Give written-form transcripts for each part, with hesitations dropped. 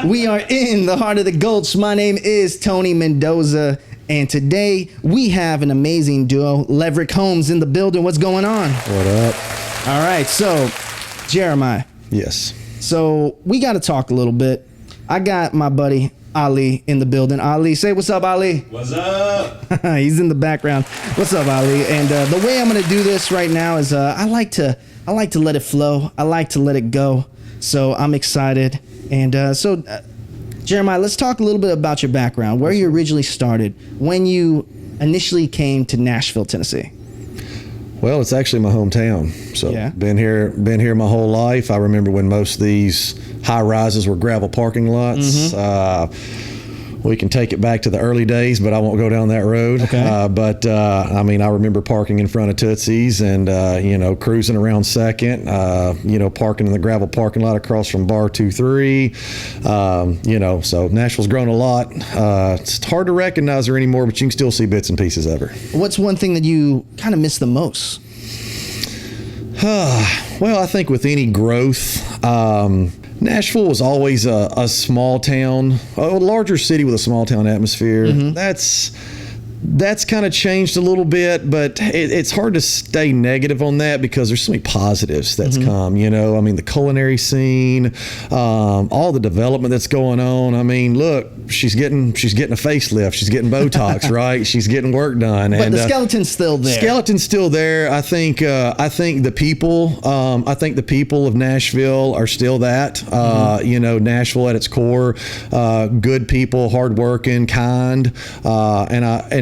We are in the heart of the Gulch. My name is Tony Mendoza, and today we have an amazing duo, Leverick Homes, in the building. What's going on? What up? All right, so Jeremiah. Yes. So we got to talk a little bit. I got my buddy Ali in the building. Ali, say what's up, Ali. What's up? He's in the background. What's up, Ali? And the way I'm gonna do this right now is I like to let it flow. I like to let it go. So I'm excited. And Jeremiah, let's talk a little bit about your background, where you originally started, when you initially came to Nashville, Tennessee. Well, it's actually my hometown. So Yeah. been here my whole life. I remember when most of these high rises were gravel parking lots. We can take it back to the early days, but I won't go down that road. Okay. I mean, I remember parking in front of Tootsie's and, cruising around Second, parking in the gravel parking lot across from Bar 23. So Nashville's grown a lot. It's hard to recognize her anymore, but you can still see bits and pieces of her. What's one thing that you kind of miss the most? Well, I think with any growth, Nashville was always a small town, a larger city with a small town atmosphere. That's kind of changed a little bit, but it's hard to stay negative on that because there's so many positives that's come, I mean, the culinary scene, all the development that's going on. I mean, look, she's getting a facelift. She's getting Botox, right? She's getting work done. But the skeleton's still there. Skeleton's still there. I think the people of Nashville are still that. Nashville at its core, good people, hardworking, kind,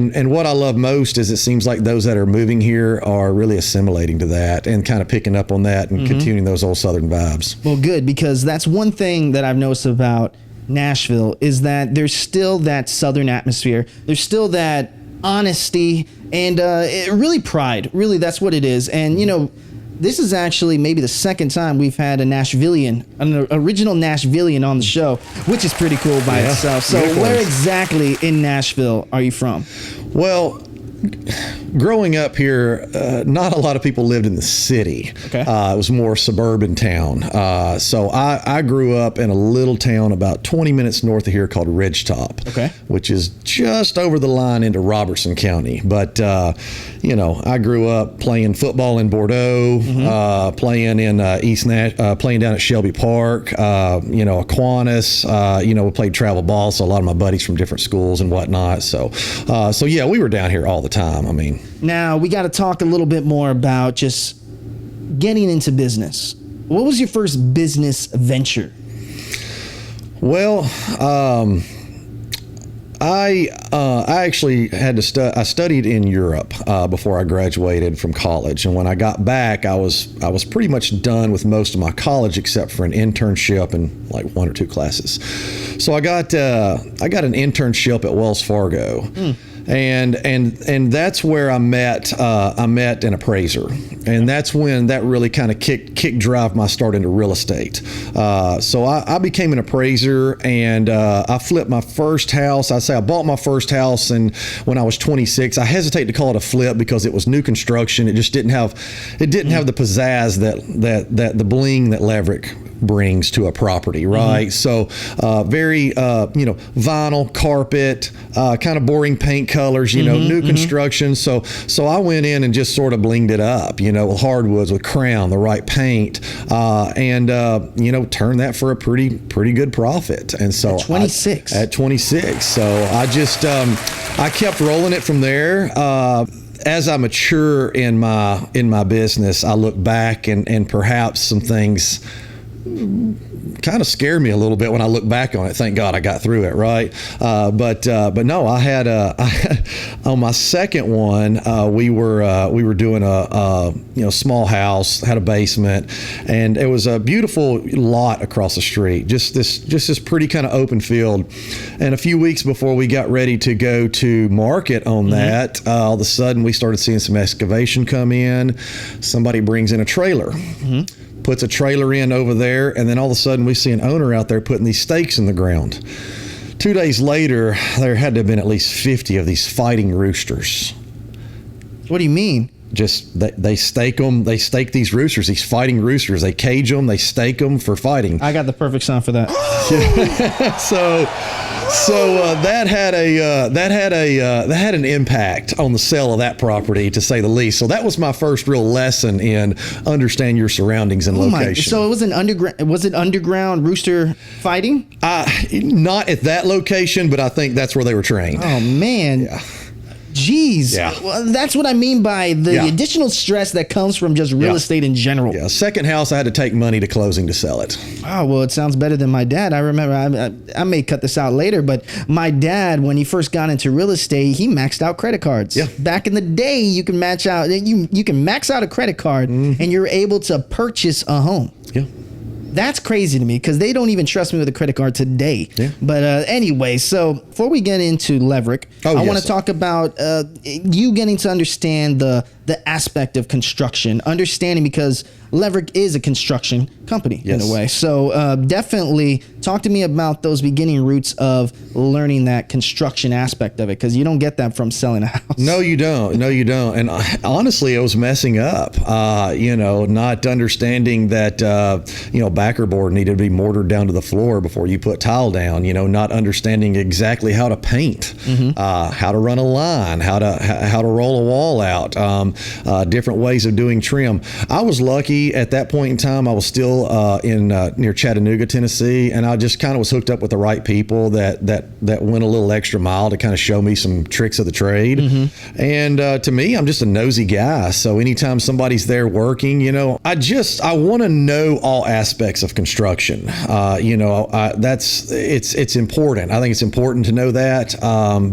and what I love most is it seems like those that are moving here are really assimilating to that and kind of picking up on that and continuing those old Southern vibes. Well, good, because that's one thing that I've noticed about Nashville is that there's still that Southern atmosphere. There's still that honesty and really pride. Really, that's what it is. And, this is actually maybe the second time we've had an original Nashvilleian on the show, which is pretty cool by itself. So where exactly in Nashville are you from? Well, growing up here, not a lot of people lived in the city. Okay. It was more suburban town. So I grew up in a little town about 20 minutes north of here called Ridgetop, which is just over the line into Robertson County. But, I grew up playing football in Bordeaux, playing in playing down at Shelby Park, Aquinas. We played travel ball, so a lot of my buddies from different schools and whatnot. So yeah, we were down here all the time. I mean, now we got to talk a little bit more about just getting into business. What was your first business venture? Well, I actually had to I studied in Europe before I graduated from college, and when I got back, I was pretty much done with most of my college except for an internship and like one or two classes. So I got an internship at Wells Fargo. And that's where I met an appraiser, and that's when that really kind of kick drive my start into real estate. So I became an appraiser, and I flipped my first house. I bought my first house, and when I was 26, I hesitate to call it a flip because it was new construction. It just didn't have the pizzazz that the bling that Leverick brings to a property, right? So very vinyl carpet, kind of boring paint colors, new construction. So I went in and just sort of blinged it up, with hardwoods, with crown, the right paint, and turned that for a pretty good profit. And so at 26. At 26. So I just I kept rolling it from there. As I mature in my business, I look back and perhaps some things kind of scared me a little bit when I look back on it. Thank God I got through it, right? But no, I had on my second one, we were doing a small house, had a basement, and it was a beautiful lot across the street, just this pretty kind of open field. And a few weeks before we got ready to go to market on that, all of a sudden we started seeing some excavation come in. Somebody brings in a trailer. Puts a trailer in over there, and then all of a sudden we see an owner out there putting these stakes in the ground. 2 days later, there had to have been at least 50 of these fighting roosters. What do you mean? they stake them. They stake these roosters, these fighting roosters. They cage them. They stake them for fighting. I got the perfect sound for that. So that had an impact on the sale of that property, to say the least. So that was my first real lesson in understand your surroundings and location. So it was underground rooster fighting? Not at that location, but I think that's where they were trained. Oh man. Yeah. Jeez. Yeah. Well, that's what I mean by the additional stress that comes from just real estate in general. Yeah. Second house, I had to take money to closing to sell it. Oh, well, it sounds better than my dad. I remember, I may cut this out later, but my dad, when he first got into real estate, he maxed out credit cards. Yeah. Back in the day, you can max out a credit card and you're able to purchase a home. Yeah. That's crazy to me because they don't even trust me with a credit card today. Yeah. But anyway, so before we get into Leverick, I want to talk about you getting to understand the aspect of construction, understanding because Leverick is a construction company in a way. So definitely talk to me about those beginning roots of learning that construction aspect of it, because you don't get that from selling a house. No, you don't. No, you don't. And honestly, it was messing up, not understanding that, backer board needed to be mortared down to the floor before you put tile down, not understanding exactly how to paint, how to run a line, how to roll a wall out, different ways of doing trim. I was lucky at that point in time. I was still near Chattanooga, Tennessee, and I just kind of was hooked up with the right people that went a little extra mile to kind of show me some tricks of the trade. And to me, I'm just a nosy guy. So anytime somebody's there working, I want to know all aspects of construction. It's important. I think it's important to know that.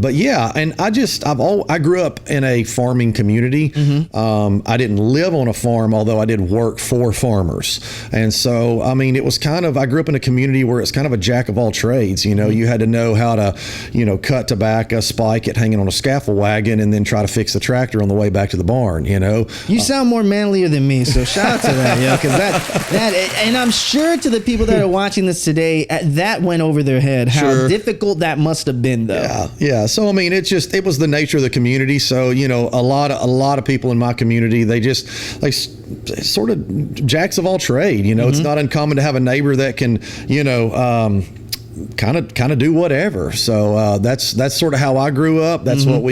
But yeah, and I grew up in a farming community. I didn't live on a farm, although I did work for farmers. And so, it was I grew up in a community where it's kind of a jack of all trades. You had to know how to, cut tobacco, spike it, hang it on a scaffold wagon, and then try to fix the tractor on the way back to the barn, You sound more manlier than me, so shout out to that, because that, and I'm sure to the people that are watching this today, that went over their head, how difficult that must have been, though. Yeah. So, it was the nature of the community. So, a lot of people in my community, they sort of jacks of all trade. It's not uncommon to have a neighbor that can, kind of do whatever. So that's sort of how I grew up. That's what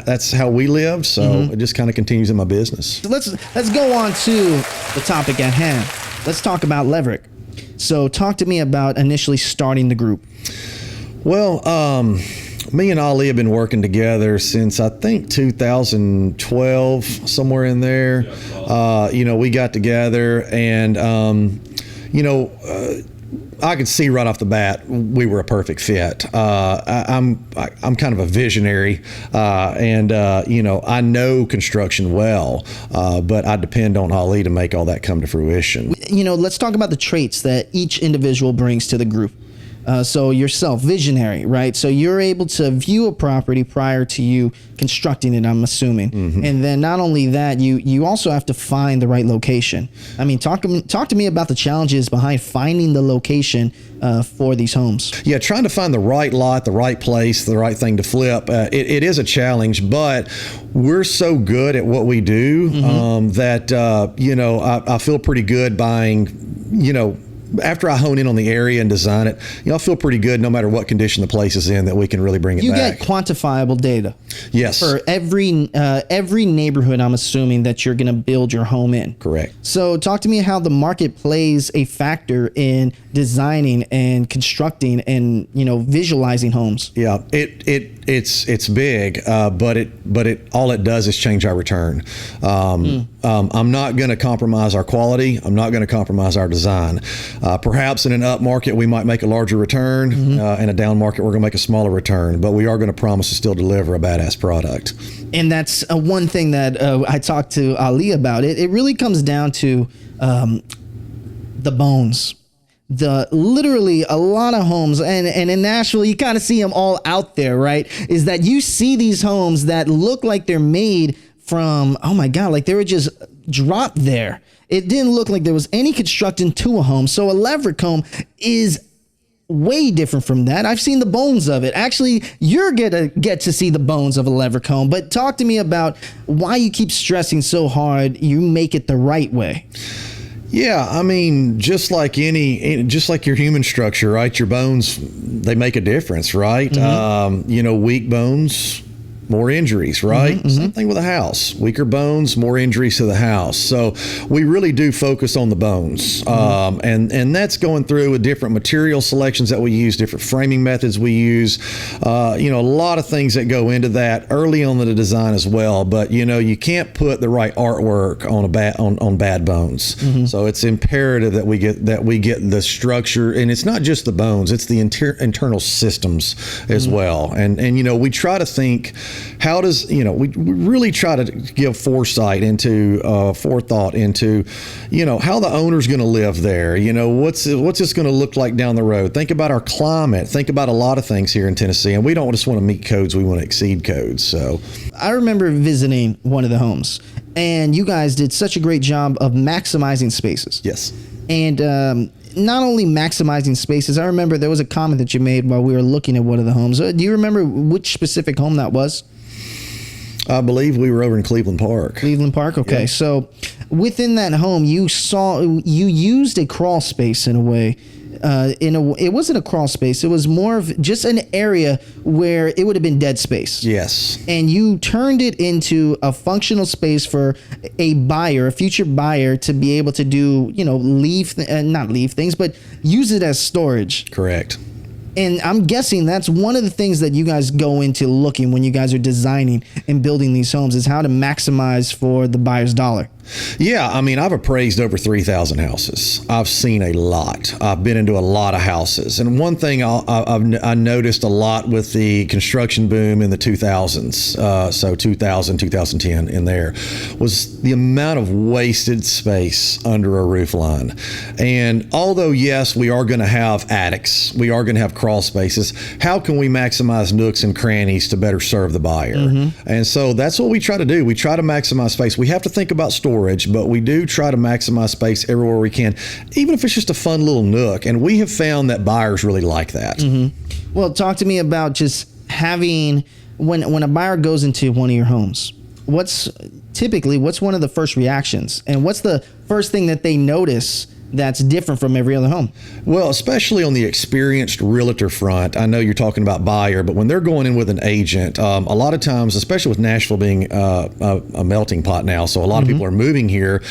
that's how we lived. So it just kind of continues in my business. Let's go on to the topic at hand. Let's talk about Leverick. So talk to me about initially starting the group. Well, me and Ali have been working together since I think 2012, somewhere in there. We got together and, I could see right off the bat we were a perfect fit. I'm kind of a visionary, and I know construction well, but I depend on Ali to make all that come to fruition. Let's talk about the traits that each individual brings to the group. So yourself, visionary, right? So you're able to view a property prior to you constructing it, I'm assuming. And then not only that, you also have to find the right location. Talk to me about the challenges behind finding the location for these homes. Yeah, trying to find the right lot, the right place, the right thing to flip. It is a challenge, but we're so good at what we do that, I feel pretty good buying, after I hone in on the area and design it, I feel pretty good no matter what condition the place is in that we can really bring it back. You get quantifiable data. Yes. For every neighborhood, I'm assuming that you're going to build your home in. Correct. So talk to me how the market plays a factor in designing and constructing and, visualizing homes. Yeah, it's big, but all it does is change our return. I'm not going to compromise our quality. I'm not going to compromise our design. Perhaps in an up market, we might make a larger return. In a down market, we're going to make a smaller return, but we are going to promise to still deliver a badass product. And that's one thing that I talked to Ali about. It really comes down to the bones. Literally a lot of homes, and in Nashville, you kind of see them all out there, right? Is that you see these homes that look like they're made from, oh my God, like they were just dropped there. It didn't look like there was any construction to a home. So a Leverick home is way different from that. I've seen the bones of it. Actually, you're gonna get to see the bones of a Leverick home. But talk to me about why you keep stressing so hard you make it the right way. Yeah, I mean, just like your human structure, right? Your bones, they make a difference, right? Weak bones, more injuries, right? Same thing with a house. Weaker bones, more injuries to the house. So we really do focus on the bones. And that's going through with different material selections that we use, different framing methods we use, a lot of things that go into that early on in the design as well. But, you can't put the right artwork on bad bones. So it's imperative that we get the structure, and it's not just the bones, it's the internal systems as well. And we try to think, how does, we really try to give forethought into how the owner's going to live there. What's this going to look like down the road? Think about our climate. Think about a lot of things here in Tennessee, and we don't just want to meet codes. We want to exceed codes. So I remember visiting one of the homes, and you guys did such a great job of maximizing spaces. Yes. And not only maximizing spaces, I remember there was a comment that you made while we were looking at one of the homes. Do you remember which specific home that was? I believe we were over in Cleveland Park. Cleveland Park, okay. Yeah. So within that home, you used a crawl space in a way. It wasn't a crawl space. It was more of just an area where it would have been dead space. Yes. And you turned it into a functional space for a future buyer to be able to do, not leave things, but use it as storage. Correct. And I'm guessing that's one of the things that you guys go into looking when you guys are designing and building these homes, is how to maximize for the buyer's dollar. Yeah, I mean, I've appraised over 3,000 houses. I've seen a lot. I've been into a lot of houses. And one thing I noticed a lot with the construction boom in the 2000s, so 2000, 2010 in there, was the amount of wasted space under a roof line. And although, yes, we are going to have attics, we are going to have crawl spaces, how can we maximize nooks and crannies to better serve the buyer? And so that's what we try to do. We try to maximize space. We have to think about storage, but we do try to maximize space everywhere we can, even if it's just a fun little nook. And we have found that buyers really like that. Well, talk to me about just having, when a buyer goes into one of your homes, what's one of the first reactions, and what's the first thing that they notice that's different from every other home? Well, especially on the experienced realtor front, I know you're talking about buyer, but when they're going in with an agent, a lot of times, especially with Nashville being a melting pot now, so a lot of people are moving here,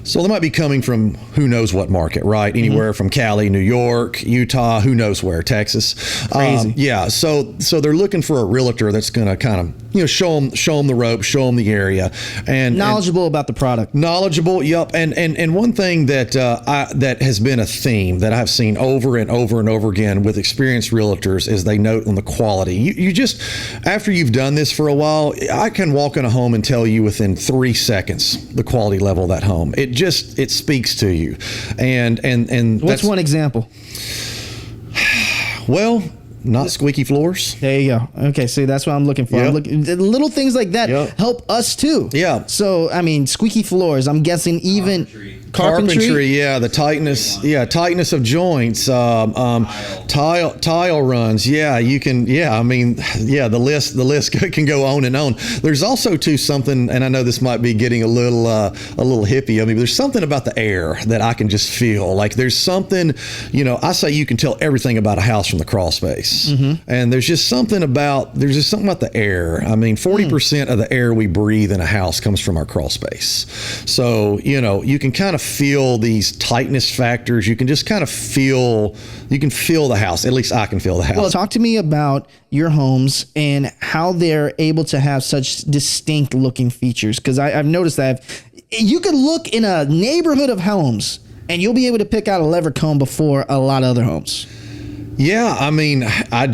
so they might be coming from who knows what market, right? Anywhere from Cali, New York, Utah, who knows where, Texas. Crazy. Yeah, so they're looking for a realtor that's going to kind of show them the ropes, show them the area, and knowledgeable about the product. Knowledgeable, yep. And one thing that has been a theme that I've seen over and over and over again with experienced realtors is they note on the quality. You just, after you've done this for a while, I can walk in a home and tell you within 3 seconds the quality level of that home. It speaks to you. And what's one example? Well, not squeaky floors. There you go. Okay, see, that's what I'm looking for. Yep. Little things like that help us too. Yeah. So, I mean, squeaky floors, I'm guessing even carpentry, yeah, the tightness of joints, tile runs, the list can go on and on. There's also too something, and I know this might be getting a little hippie. I mean, there's something about the air that I can just feel. Like there's something, I say you can tell everything about a house from the crawl space, and there's just something about the air. I mean, 40% of the air we breathe in a house comes from our crawl space. So you can kind of feel these tightness factors. You can just kind of feel the house. At least I can feel the house. Well, talk to me about your homes and how they're able to have such distinct looking features. Because I've noticed that you could look in a neighborhood of homes and you'll be able to pick out a Leverick home before a lot of other homes. Yeah, I mean, I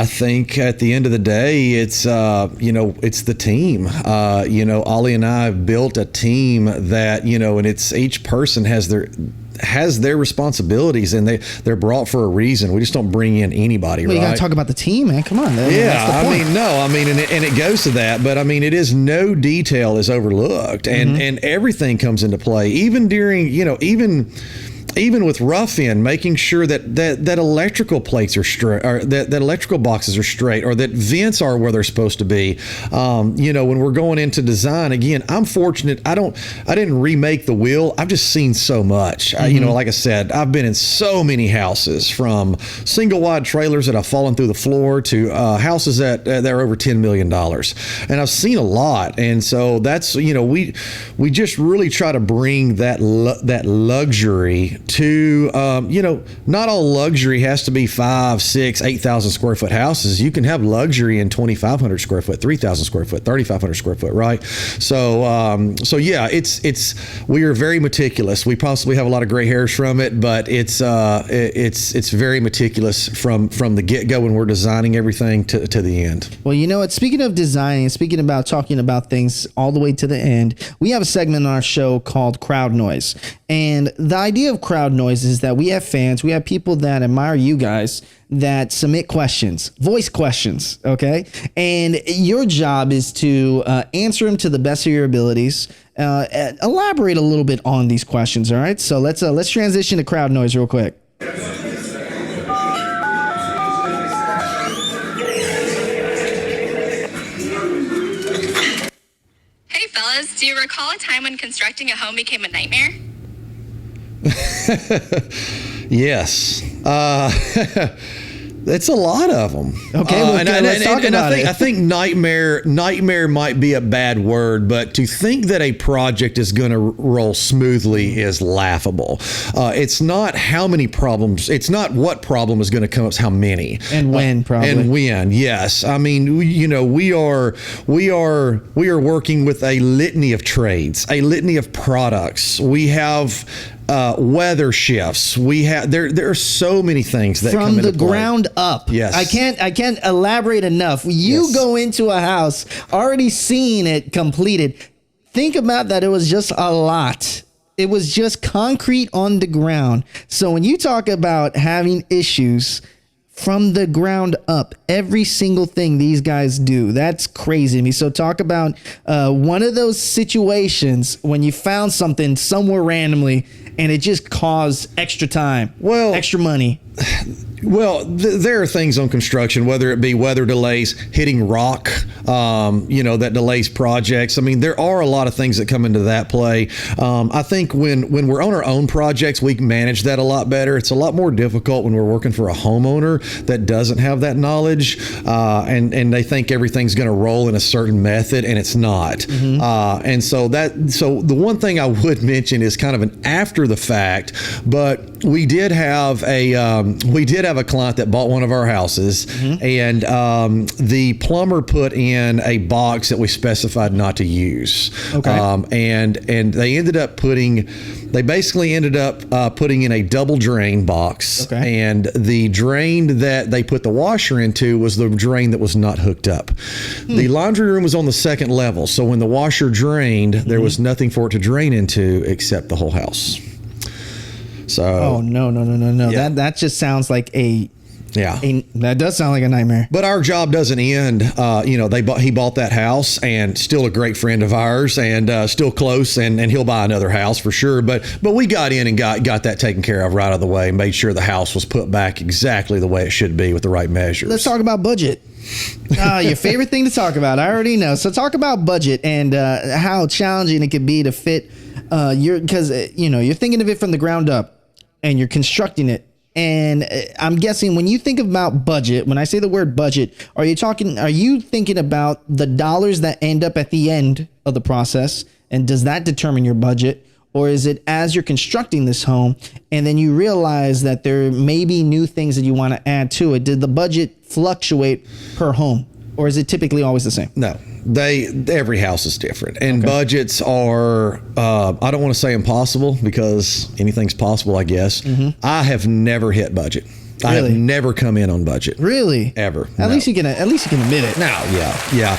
think at the end of the day, it's the team. Ollie and I have built a team that, and it's each person has their responsibilities, and they're brought for a reason. We just don't bring in anybody, right? You gotta talk about the team, man. Come on. And it goes to that, but I mean, it is no detail is overlooked, and everything comes into play, even during, even with rough in, making sure that electrical plates are straight, or that electrical boxes are straight, or that vents are where they're supposed to be. When we're going into design, again, I'm fortunate. I didn't remake the wheel. I've just seen so much. Like I said, I've been in so many houses, from single wide trailers that have fallen through the floor to houses that are over $10 million, and I've seen a lot. And so that's we just really try to bring that luxury to not all luxury has to be 5, 6, 8,000 square foot houses. You can have luxury in 2,500 square foot, 3,000 square foot, 3,500 square foot, right? So yeah, we are very meticulous. We possibly have a lot of gray hairs from it, but it's very meticulous from the get-go when we're designing everything to the end. Well, speaking of designing, speaking about talking about things all the way to the end, we have a segment on our show called Crowd Noise. And the idea of crowd noise is that we have fans, we have people that admire you guys that submit questions, voice questions, okay? And your job is to answer them to the best of your abilities. Elaborate a little bit on these questions, all right? So let's transition to crowd noise real quick. Hey fellas, do you recall a time when constructing a home became a nightmare? Yes. It's a lot of them. Okay, let's talk about it. I think nightmare might be a bad word, but to think that a project is going to roll smoothly is laughable. It's not how many problems. It's not what problem is going to come up. It's how many and when. Probably and when. Yes, I mean we are working with a litany of trades, a litany of products. We have weather shifts. We have there are so many things that come into from the play. ground up. Yes, I can't elaborate enough. You go into a house already seeing it completed. Think about that. It was just a lot. It was just concrete on the ground. So when you talk about having issues from the ground up, every single thing these guys do, that's crazy to me. So talk about one of those situations when you found something somewhere randomly and it just caused extra time, extra money. Well, there are things on construction, whether it be weather delays, hitting rock, that delays projects. I mean, there are a lot of things that come into that play. I think when we're on our own projects, we can manage that a lot better. It's a lot more difficult when we're working for a homeowner that doesn't have that knowledge, and they think everything's going to roll in a certain method, and it's not. Mm-hmm. And so the one thing I would mention is kind of an after the fact, but we did have a client that bought one of our houses, mm-hmm. and the plumber put in a box that we specified not to use. Okay. And they basically ended up putting in a double drain box. Okay. And the drain that they put the washer into was the drain that was not hooked up. The laundry room was on the second level, so when the washer drained, there was nothing for it to drain into except the whole house. So no. Yeah. That just sounds like that does sound like a nightmare. But our job doesn't end. He bought that house, and still a great friend of ours, and still close, and he'll buy another house for sure. But we got in and got that taken care of right out of the way, and made sure the house was put back exactly the way it should be with the right measures. Let's talk about budget. Your favorite thing to talk about. I already know. So talk about budget and how challenging it could be to fit because you're thinking of it from the ground up and you're constructing it. And I'm guessing when you think about budget, when I say the word budget, are you thinking about the dollars that end up at the end of the process? And does that determine your budget? Or is it as you're constructing this home and then you realize that there may be new things that you want to add to it? Did the budget fluctuate per home? Or is it typically always the same? No, every house is different, and budgets are. I don't want to say impossible because anything's possible, I guess. Mm-hmm. I have never hit budget. I have Really? never come in on budget. Really? Ever. At No. least you can admit it. Now, yeah.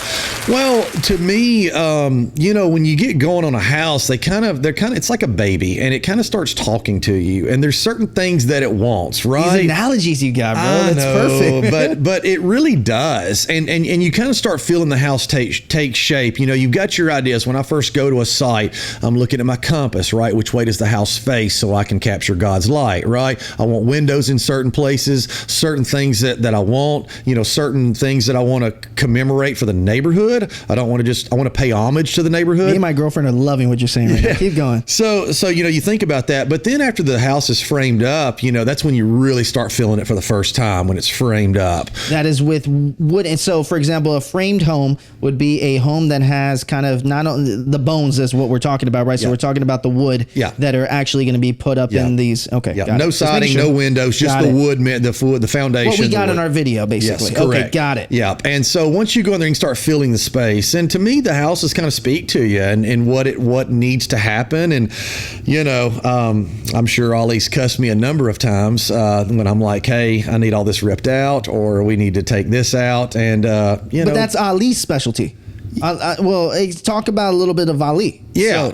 Well, to me, when you get going on a house, it's like a baby, and it kind of starts talking to you. And there's certain things that it wants, right? These analogies you got, bro. I That's know, perfect. but it really does, and you kind of start feeling the house take shape. You've got your ideas. When I first go to a site, I'm looking at my compass, right? Which way does the house face, so I can capture God's light, right? I want windows in certain places, certain things that I want, certain things that I want to commemorate for the neighborhood. I want to pay homage to the neighborhood. Me and my girlfriend are loving what you're saying right now. Keep going. So you think about that, but then after the house is framed up, that's when you really start feeling it for the first time, when it's framed up. That is with wood. And so, for example, a framed home would be a home that has kind of not only the bones, is what we're talking about, right? So we're talking about the wood that are actually going to be put up in these. Okay. Yeah. Got No it. siding, no windows, just the wood, the foundation. What we got in our video, basically. Yes, correct. Okay, got it. Yeah. And so once you go in there and start feeling the space, and to me, the houses kind of speak to you and what needs to happen. And, I'm sure Ollie's cussed me a number of times when I'm like, hey, I need all this ripped out, or we need to take this out. And, But that's Ali's specialty. Talk about a little bit of Ali. Yeah, So-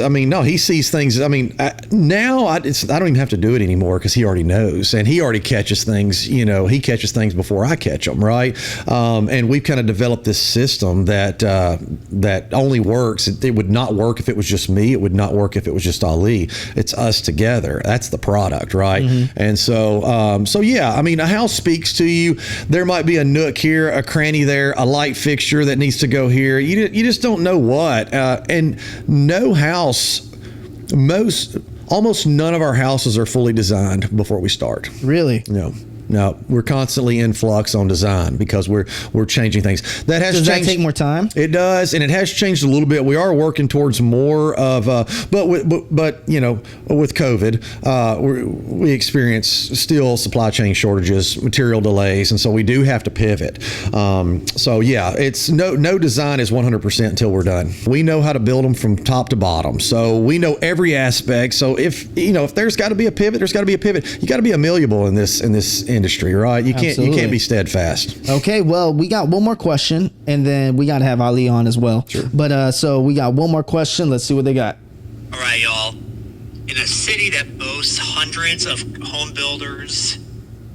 no, he sees things. Now I don't even have to do it anymore because he already knows, and he already catches things. He catches things before I catch them, right? And we've kind of developed this system that only works. It would not work if it was just me. It would not work if it was just Ali. It's us together. That's the product, right? Mm-hmm. And so yeah, a house speaks to you. There might be a nook here, a cranny there, a light fixture that needs to go here. You just don't know what. And no house, almost none of our houses are fully designed before we start. Really? No, we're constantly in flux on design because we're changing things. Does that take more time? It does, and it has changed a little bit. We are working towards more of, but with COVID, we experience still supply chain shortages, material delays, and so we do have to pivot. So yeah, it's no design is 100% until we're done. We know how to build them from top to bottom, so we know every aspect. So if there's got to be a pivot, there's got to be a pivot. You got to be malleable in this industry, right? You can't be steadfast. Okay, well, we got one more question, and then we got to have Ali on as well. Sure. But so we got one more question. Let's see what they got. All right, y'all. In a city that boasts hundreds of home builders,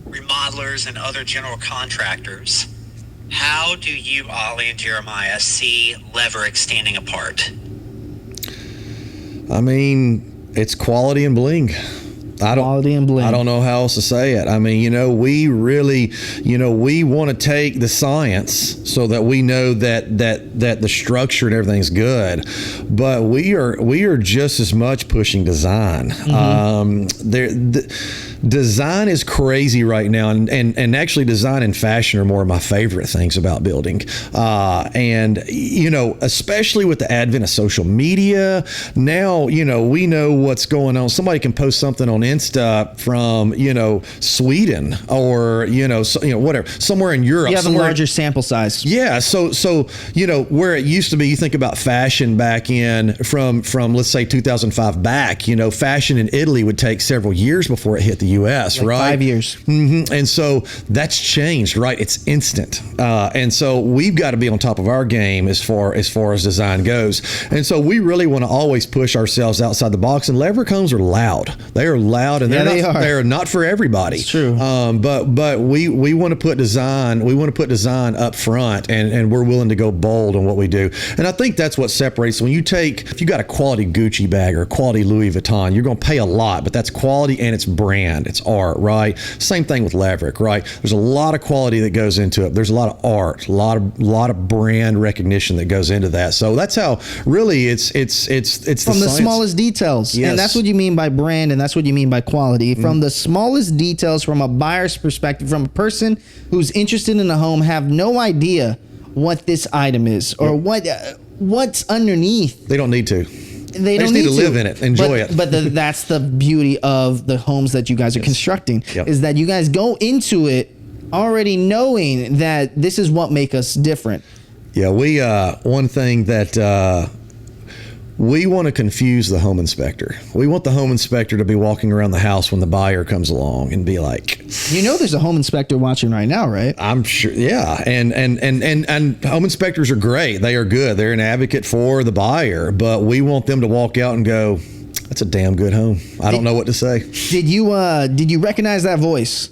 remodelers, and other general contractors, how do you, Ollie and Jeremiah, see Leverick standing apart? It's quality and bling. Quality and bling. I don't know how else to say it. We really, we want to take the science so that we know that the structure and everything's good, but we are just as much pushing design. Design is crazy right now, and actually design and fashion are more of my favorite things about building. And especially with the advent of social media, now we know what's going on. Somebody can post something on Insta from Sweden or whatever, somewhere in Europe. You have a larger sample size. Yeah, so where it used to be, you think about fashion back in from let's say 2005 back. Fashion in Italy would take several years before it hit the U.S. Like right? 5 years. Mm-hmm. And so that's changed, right? It's instant, and so we've got to be on top of our game as far as design goes. And so we really want to always push ourselves outside the box. And Leverick Homes are loud. They are loud, and they're not for everybody. It's true. But we want to put design. We want to put design up front, and we're willing to go bold on what we do. And I think that's what separates. When if you got a quality Gucci bag or a quality Louis Vuitton, you're going to pay a lot, but that's quality and it's brand, it's art, right? Same thing with Leverick, right? There's a lot of quality that goes into it. There's a lot of art, a lot of brand recognition that goes into that. So that's how really it's from the smallest details. Yes. And that's what you mean by brand, and that's what you mean by quality. From the smallest details, from a buyer's perspective, from a person who's interested in a home, have no idea what this item is or what's underneath. They don't need to. They don't just need to live in it, enjoy it. But that's the beauty of the homes that you guys are constructing, is that you guys go into it already knowing that this is what makes us different. Yeah, we one thing that We want to confuse the home inspector. We want the home inspector to be walking around the house when the buyer comes along and be like, There's a home inspector watching right now, right? I'm sure, yeah. And home inspectors are great. They are good. They're an advocate for the buyer, but we want them to walk out and go, that's a damn good home. I don't know what to say. Did you recognize that voice?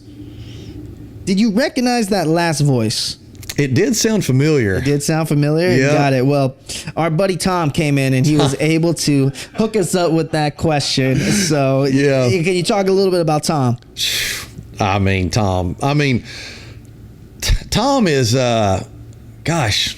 Did you recognize that last voice? It did sound familiar. It did sound familiar? Yeah. Got it. Well, our buddy Tom came in and he was able to hook us up with that question. So yeah. Can you talk a little bit about Tom? Tom is, gosh,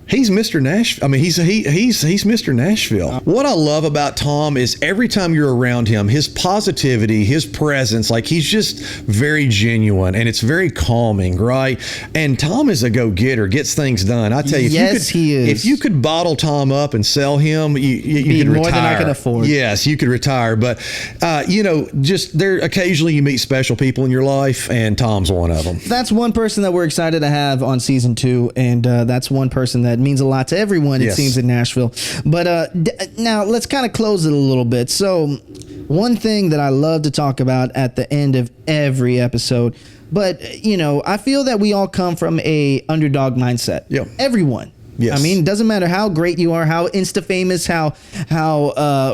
he's Mr. Nashville. I mean, he's Mr. Nashville. What I love about Tom is every time you're around him, his positivity, his presence, like he's just very genuine and it's very calming, right? And Tom is a go-getter, gets things done. I tell you, he is. If you could bottle Tom up and sell him, you could retire. More than I can afford. Yes, you could retire. But just there occasionally you meet special people in your life, and Tom's one of them. That's one person that we're excited to have on season 2, and that's one person that means a lot to everyone, it seems, in Nashville. But now let's kind of close it a little bit. So one thing that I love to talk about at the end of every episode, but I feel that we all come from a underdog mindset. Yeah. Everyone. Yes. I mean, it doesn't matter how great you are, how insta famous, how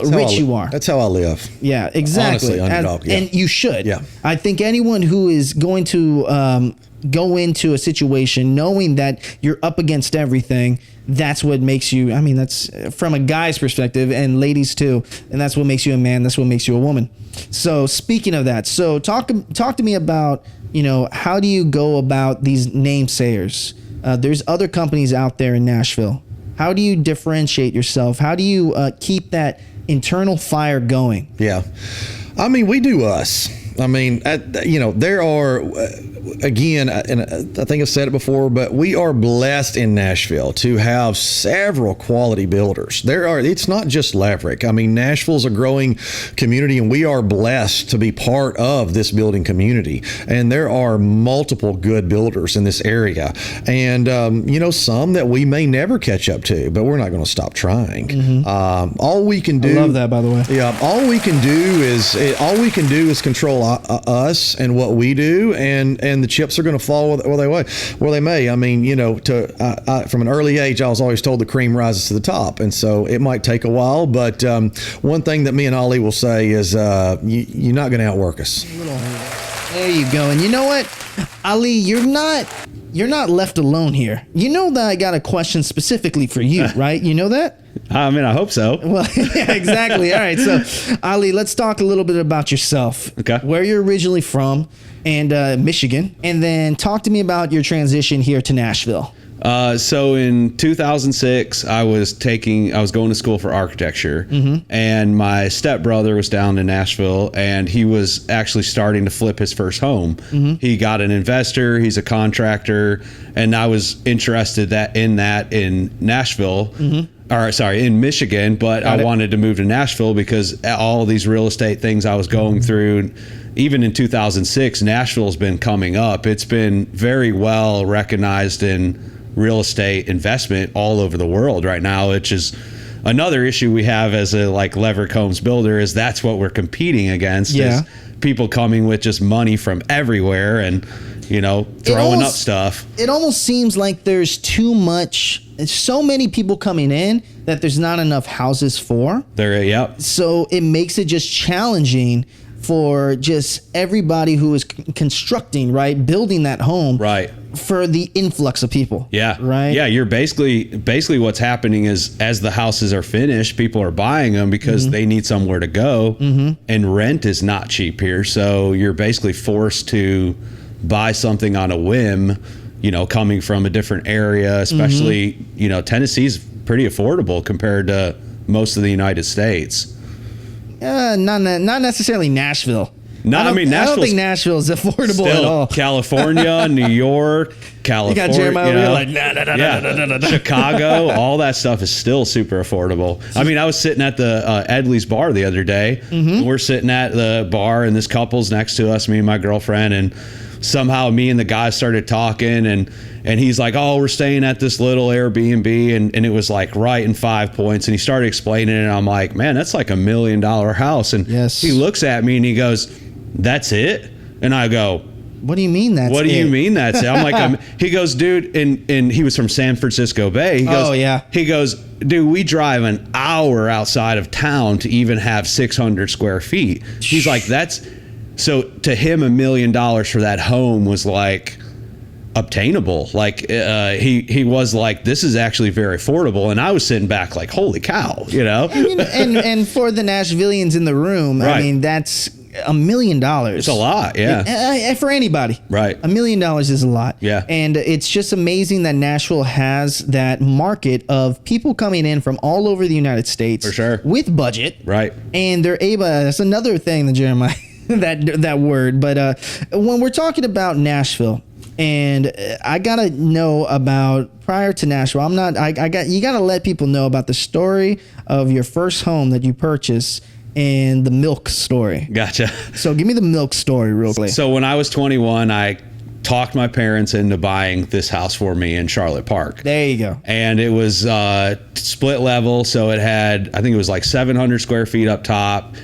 rich you are. That's how I live. Yeah, exactly. Honestly, underdog. Yeah. And you should. Yeah. I think anyone who is going to go into a situation knowing that you're up against everything, that's what makes you, that's from a guy's perspective, and ladies too, and that's what makes you a man, that's what makes you a woman. So speaking of that, so talk to me about, how do you go about these namesayers? There's other companies out there in Nashville. How do you differentiate yourself? How do you keep that internal fire going? Yeah. We do us. There are, again, and I think I've said it before, but we are blessed in Nashville to have several quality builders. It's not just Leverick. Nashville's a growing community, and we are blessed to be part of this building community. And there are multiple good builders in this area. And, some that we may never catch up to, but we're not going to stop trying. Mm-hmm. All we can do. I love that, by the way. Yeah. All we can do is control us and what we do, and the chips are going to fall where they may. From an early age, I was always told the cream rises to the top, and so it might take a while. But one thing that me and Ollie will say is, you're not going to outwork us. There you go. And you know what, Ali, you're not left alone here. You know that I got a question specifically for you, right? You know that? I hope so. Well, yeah, exactly. All right. So, Ali, let's talk a little bit about yourself. Okay. Where you're originally from, and Michigan. And then talk to me about your transition here to Nashville. So in 2006, I was going to school for architecture, and my stepbrother was down in Nashville, and he was actually starting to flip his first home. He got an investor, he's a contractor, and I was interested in Nashville, in Michigan, but I wanted to move to Nashville because all these real estate things I was going through. Even in 2006, Nashville's been coming up. It's been very well recognized in real estate investment all over the world right now, which is another issue we have as a Leverick Homes builder, is that's what we're competing against. Yeah. Is people coming with just money from everywhere and throwing up stuff. It almost seems like there's so many people coming in that there's not enough houses for. So it makes it just challenging for just everybody who is constructing, right, building that home, right, for the influx of people. Yeah. Right. Yeah. You're basically what's happening is, as the houses are finished, people are buying them because they need somewhere to go, and rent is not cheap here. So you're basically forced to buy something on a whim, coming from a different area, especially, Tennessee's pretty affordable compared to most of the United States. Not necessarily Nashville. I don't think Nashville is affordable at all. California, New York, California. You got Jeremiah over here like, Chicago, all that stuff is still super affordable. I was sitting at the Edley's bar the other day. We're sitting at the bar, and this couple's next to us, me and my girlfriend, and somehow me and the guy started talking, and he's like, oh, we're staying at this little Airbnb, and it was like right in 5 Points, and he started explaining it, and I'm like, man, that's like $1 million house. And Yes. he looks at me and he goes, that's it? And I go, What do you mean that's what do it? you mean that's it? I'm like, he goes, dude, and he was from San Francisco Bay. He goes, Oh, yeah. He goes, dude, we drive an hour outside of town to even have 600 square feet. He's like, so to him, $1 million for that home was like obtainable. Like he was like, this is actually very affordable. And I was sitting back like, holy cow, you know? And for the Nashvillians in the room, I Right. mean, that's $1 million. It's a lot, yeah. For anybody. Right. $1 million is a lot. Yeah. And it's just amazing that Nashville has that market of people coming in from all over the United States. For sure. With budget. Right. And they're able, that's another thing that Jeremiah, that word. But when we're talking about Nashville, and I gotta know about, prior to Nashville, you gotta let people know about the story of your first home that you purchased and the milk story. Gotcha. So give me the milk story real quick. So when I was 21, I talked my parents into buying this house for me in Charlotte Park. There you go. And it was split level, so it had, I think it was like 700 square feet up top,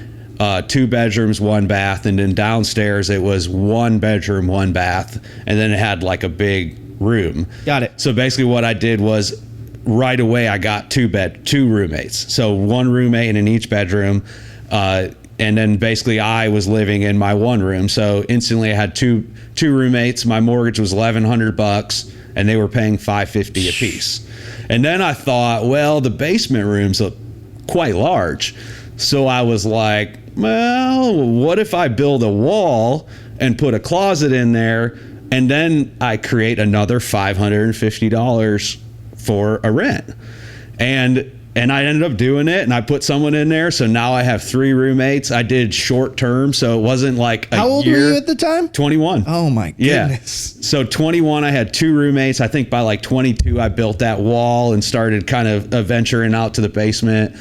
2 bedrooms, 1 bath, and then downstairs it was 1 bedroom, 1 bath, and then it had like a big room. Got it. So basically what I did was right away I got 2 roommates. So 1 roommate in each bedroom, and then basically I was living in my 1 room. So instantly I had two roommates. My mortgage was $1,100, and they were paying $550 a piece. And then I thought, well, the basement room's quite large. So I was like, well, what if I build a wall and put a closet in there, and then I create another $550 for a rent? And I ended up doing it, and I put someone in there. So now I have 3 roommates. I did short term, so it wasn't like a year. How old were you at the time? 21. Oh my goodness. Yeah. So 21, I had 2 roommates. I think by like 22, I built that wall and started kind of venturing out to the basement.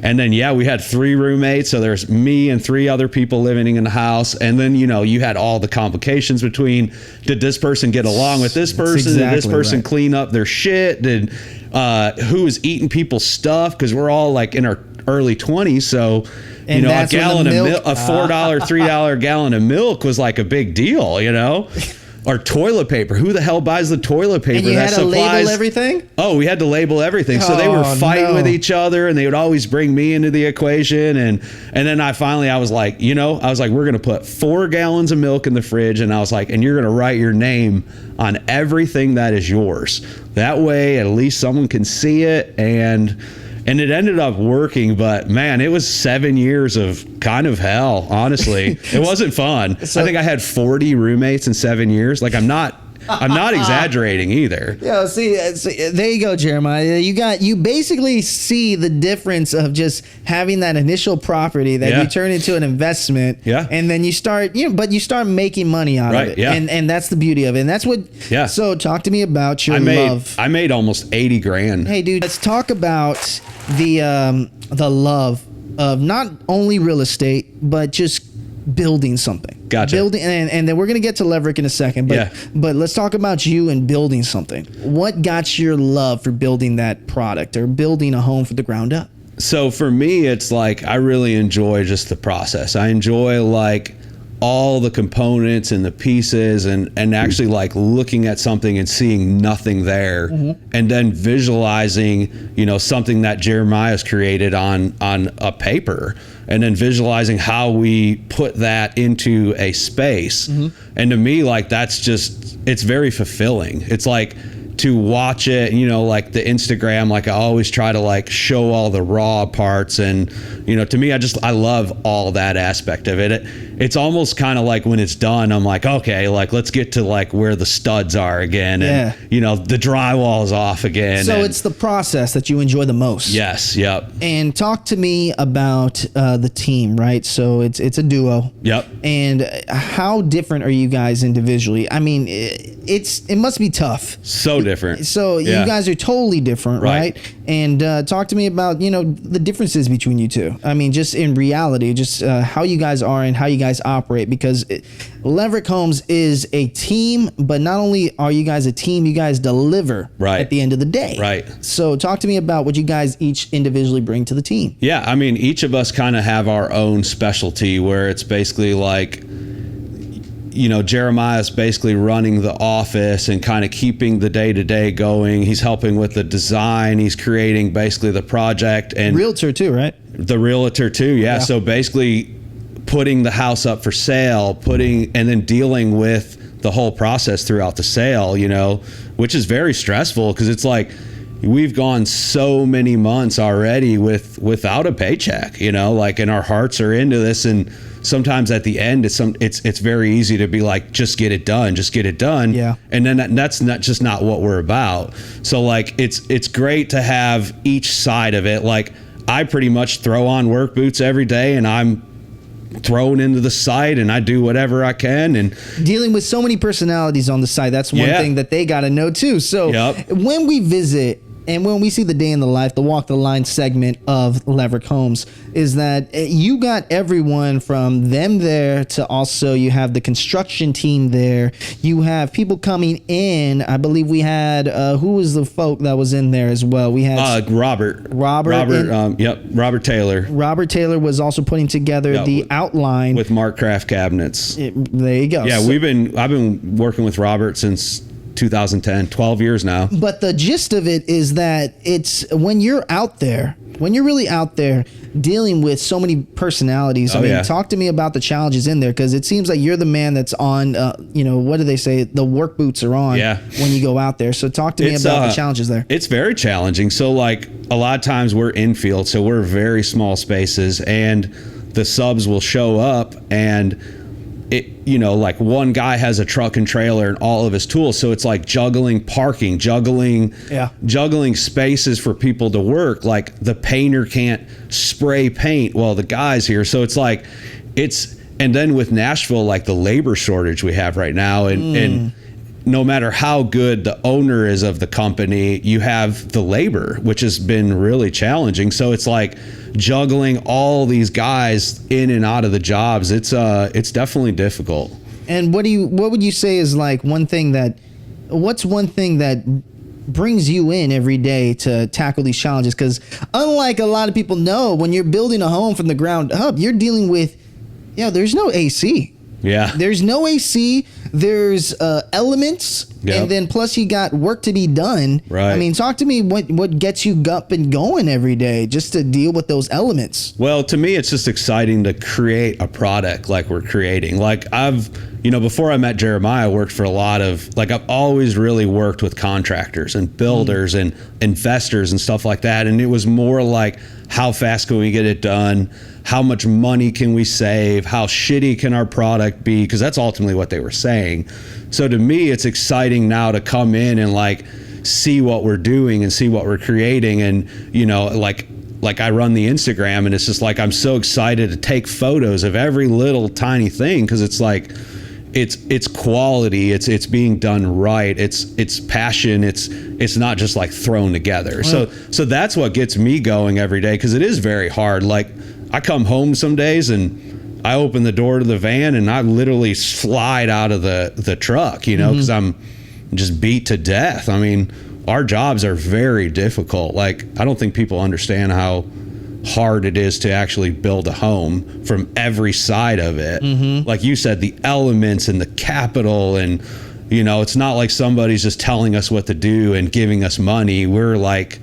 And then, yeah, we had 3 roommates. So there's me and 3 other people living in the house. And then, you know, you had all the complications between, did this person get along with this person? Did this person clean up their shit? Did who was eating people's stuff? Because we're all like in our early 20s. So, you know, a gallon of milk, a $4, $3 gallon of milk was like a big deal, you know? Or toilet paper. Who the hell buys the toilet paper? And you had to label everything? Oh, we had to label everything. So they were fighting with each other, and they would always bring me into the equation. And then I was like, we're going to put 4 gallons of milk in the fridge. And I was like, and you're going to write your name on everything that is yours. That way, at least someone can see it. And it ended up working, but man, it was 7 years of kind of hell, honestly. It wasn't fun. I think I had 40 roommates in 7 years. Like, I'm not exaggerating either. Yeah, see, there you go, Jeremiah. You basically see the difference of just having that initial property that you turn into an investment. Yeah. And then you start, but you start making money out of it. Yeah. And that's the beauty of it. And that's what, so talk to me about your love. I made almost $80,000. Hey, dude, let's talk about the love of not only real estate, but just building something. Gotcha. Building, and then we're gonna get to Leverick in a second. But let's talk about you and building something. What got your love for building that product or building a home from the ground up? So for me, it's like I really enjoy just the process. I enjoy like all the components and the pieces and actually like looking at something and seeing nothing there, and then visualizing, something that Jeremiah's created on a paper, and then visualizing how we put that into a space. And to me, like, it's very fulfilling. It's like to watch it, like the Instagram, like I always try to like show all the raw parts, and to me, I love all that aspect of it. It's almost kind of like when it's done, I'm like, okay, like let's get to like where the studs are again, and the drywall is off again. So it's the process that you enjoy the most. Yes. Yep. And talk to me about the team, right? So it's a duo. Yep. And how different are you guys individually? I mean, it must be tough. So different. So Yeah. you guys are totally different, right? And talk to me about, the differences between you two. I mean, just in reality, just how you guys are and how you guys operate, because Leverick Homes is a team, but not only are you guys a team, you guys deliver at the end of the day. Right. So talk to me about what you guys each individually bring to the team. Yeah, I mean, each of us kind of have our own specialty where it's basically like, Jeremiah's basically running the office and kind of keeping the day-to-day going. He's helping with the design. He's creating basically the project. And realtor too, right? The realtor too, yeah. So basically putting the house up for sale, and then dealing with the whole process throughout the sale, which is very stressful because it's like we've gone so many months already without a paycheck, and our hearts are into this. And sometimes at the end, it's very easy to be like, just get it done. Yeah. And then that's not what we're about. So like, it's great to have each side of it. Like I pretty much throw on work boots every day and I'm thrown into the site and I do whatever I can. And dealing with so many personalities on the site, that's one thing that they got to know too. So when we visit and when we see the day in the life, the walk the line segment of Leverick Homes, is that you got everyone from them there to also you have the construction team there. You have people coming in. I believe we had, who was the folk that was in there as well? We had Robert Taylor. Robert Taylor was also putting together the outline with Mark Craft cabinets. There you go. Yeah, I've been working with Robert since 2010, 12 years now. But the gist of it is that it's when you're really out there dealing with so many personalities. Talk to me about the challenges in there, because it seems like you're the man that's on, what do they say? The work boots are on when you go out there. So talk to me about the challenges there. It's very challenging. So like a lot of times we're infield, so we're very small spaces, and the subs will show up and like one guy has a truck and trailer and all of his tools. So it's like juggling parking, juggling spaces for people to work. Like the painter can't spray paint while the guy's here. So it's like, and then with Nashville, like the labor shortage we have right now, and no matter how good the owner is of the company, you have the labor, which has been really challenging. So it's like juggling all these guys in and out of the jobs. It's definitely difficult. And what would you say is like what's one thing that brings you in every day to tackle these challenges? Because unlike a lot of people know, when you're building a home from the ground up, you're dealing with, there's no AC. Yeah. There's no AC. There's elements, and then plus you got work to be done. Right. I mean, talk to me what gets you up and going every day just to deal with those elements. Well, to me, it's just exciting to create a product like we're creating. Like before I met Jeremiah, I worked for I've always really worked with contractors and builders and investors and stuff like that. And it was more like, how fast can we get it done? How much money can we save? How shitty can our product be? Because that's ultimately what they were saying. So to me, it's exciting now to come in and like see what we're doing and see what we're creating. And, like I run the Instagram, and it's just like, I'm so excited to take photos of every little tiny thing. Cause it's like, it's quality. It's being done right. It's passion. It's not just like thrown together. Right. So that's what gets me going every day. Cause it is very hard. Like I come home some days and I open the door to the van and I literally slide out of the truck, cause I'm just beat to death. I mean, our jobs are very difficult. Like, I don't think people understand how hard it is to actually build a home from every side of it. Mm-hmm. Like you said, the elements and the capital, and it's not like somebody's just telling us what to do and giving us money. We're like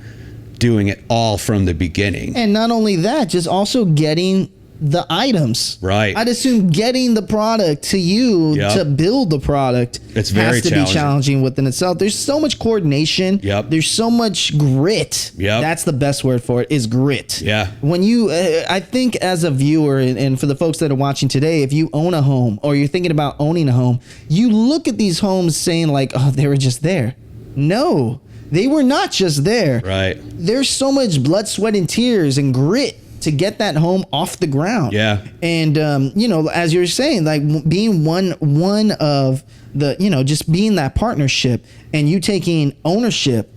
doing it all from the beginning. And not only that, just also getting the items. Right. I'd assume getting the product to you to build the product it's very has to be challenging within itself. There's so much coordination. Yep. There's so much grit. Yep. That's the best word for it, is grit. Yeah. When you, I think as a viewer, and for the folks that are watching today, if you own a home or you're thinking about owning a home, you look at these homes saying like, oh, they were just there. No, they were not just there. Right. There's so much blood, sweat, and tears and grit to get that home off the ground. Yeah. And, as you're saying, like being one of just being that partnership and you taking ownership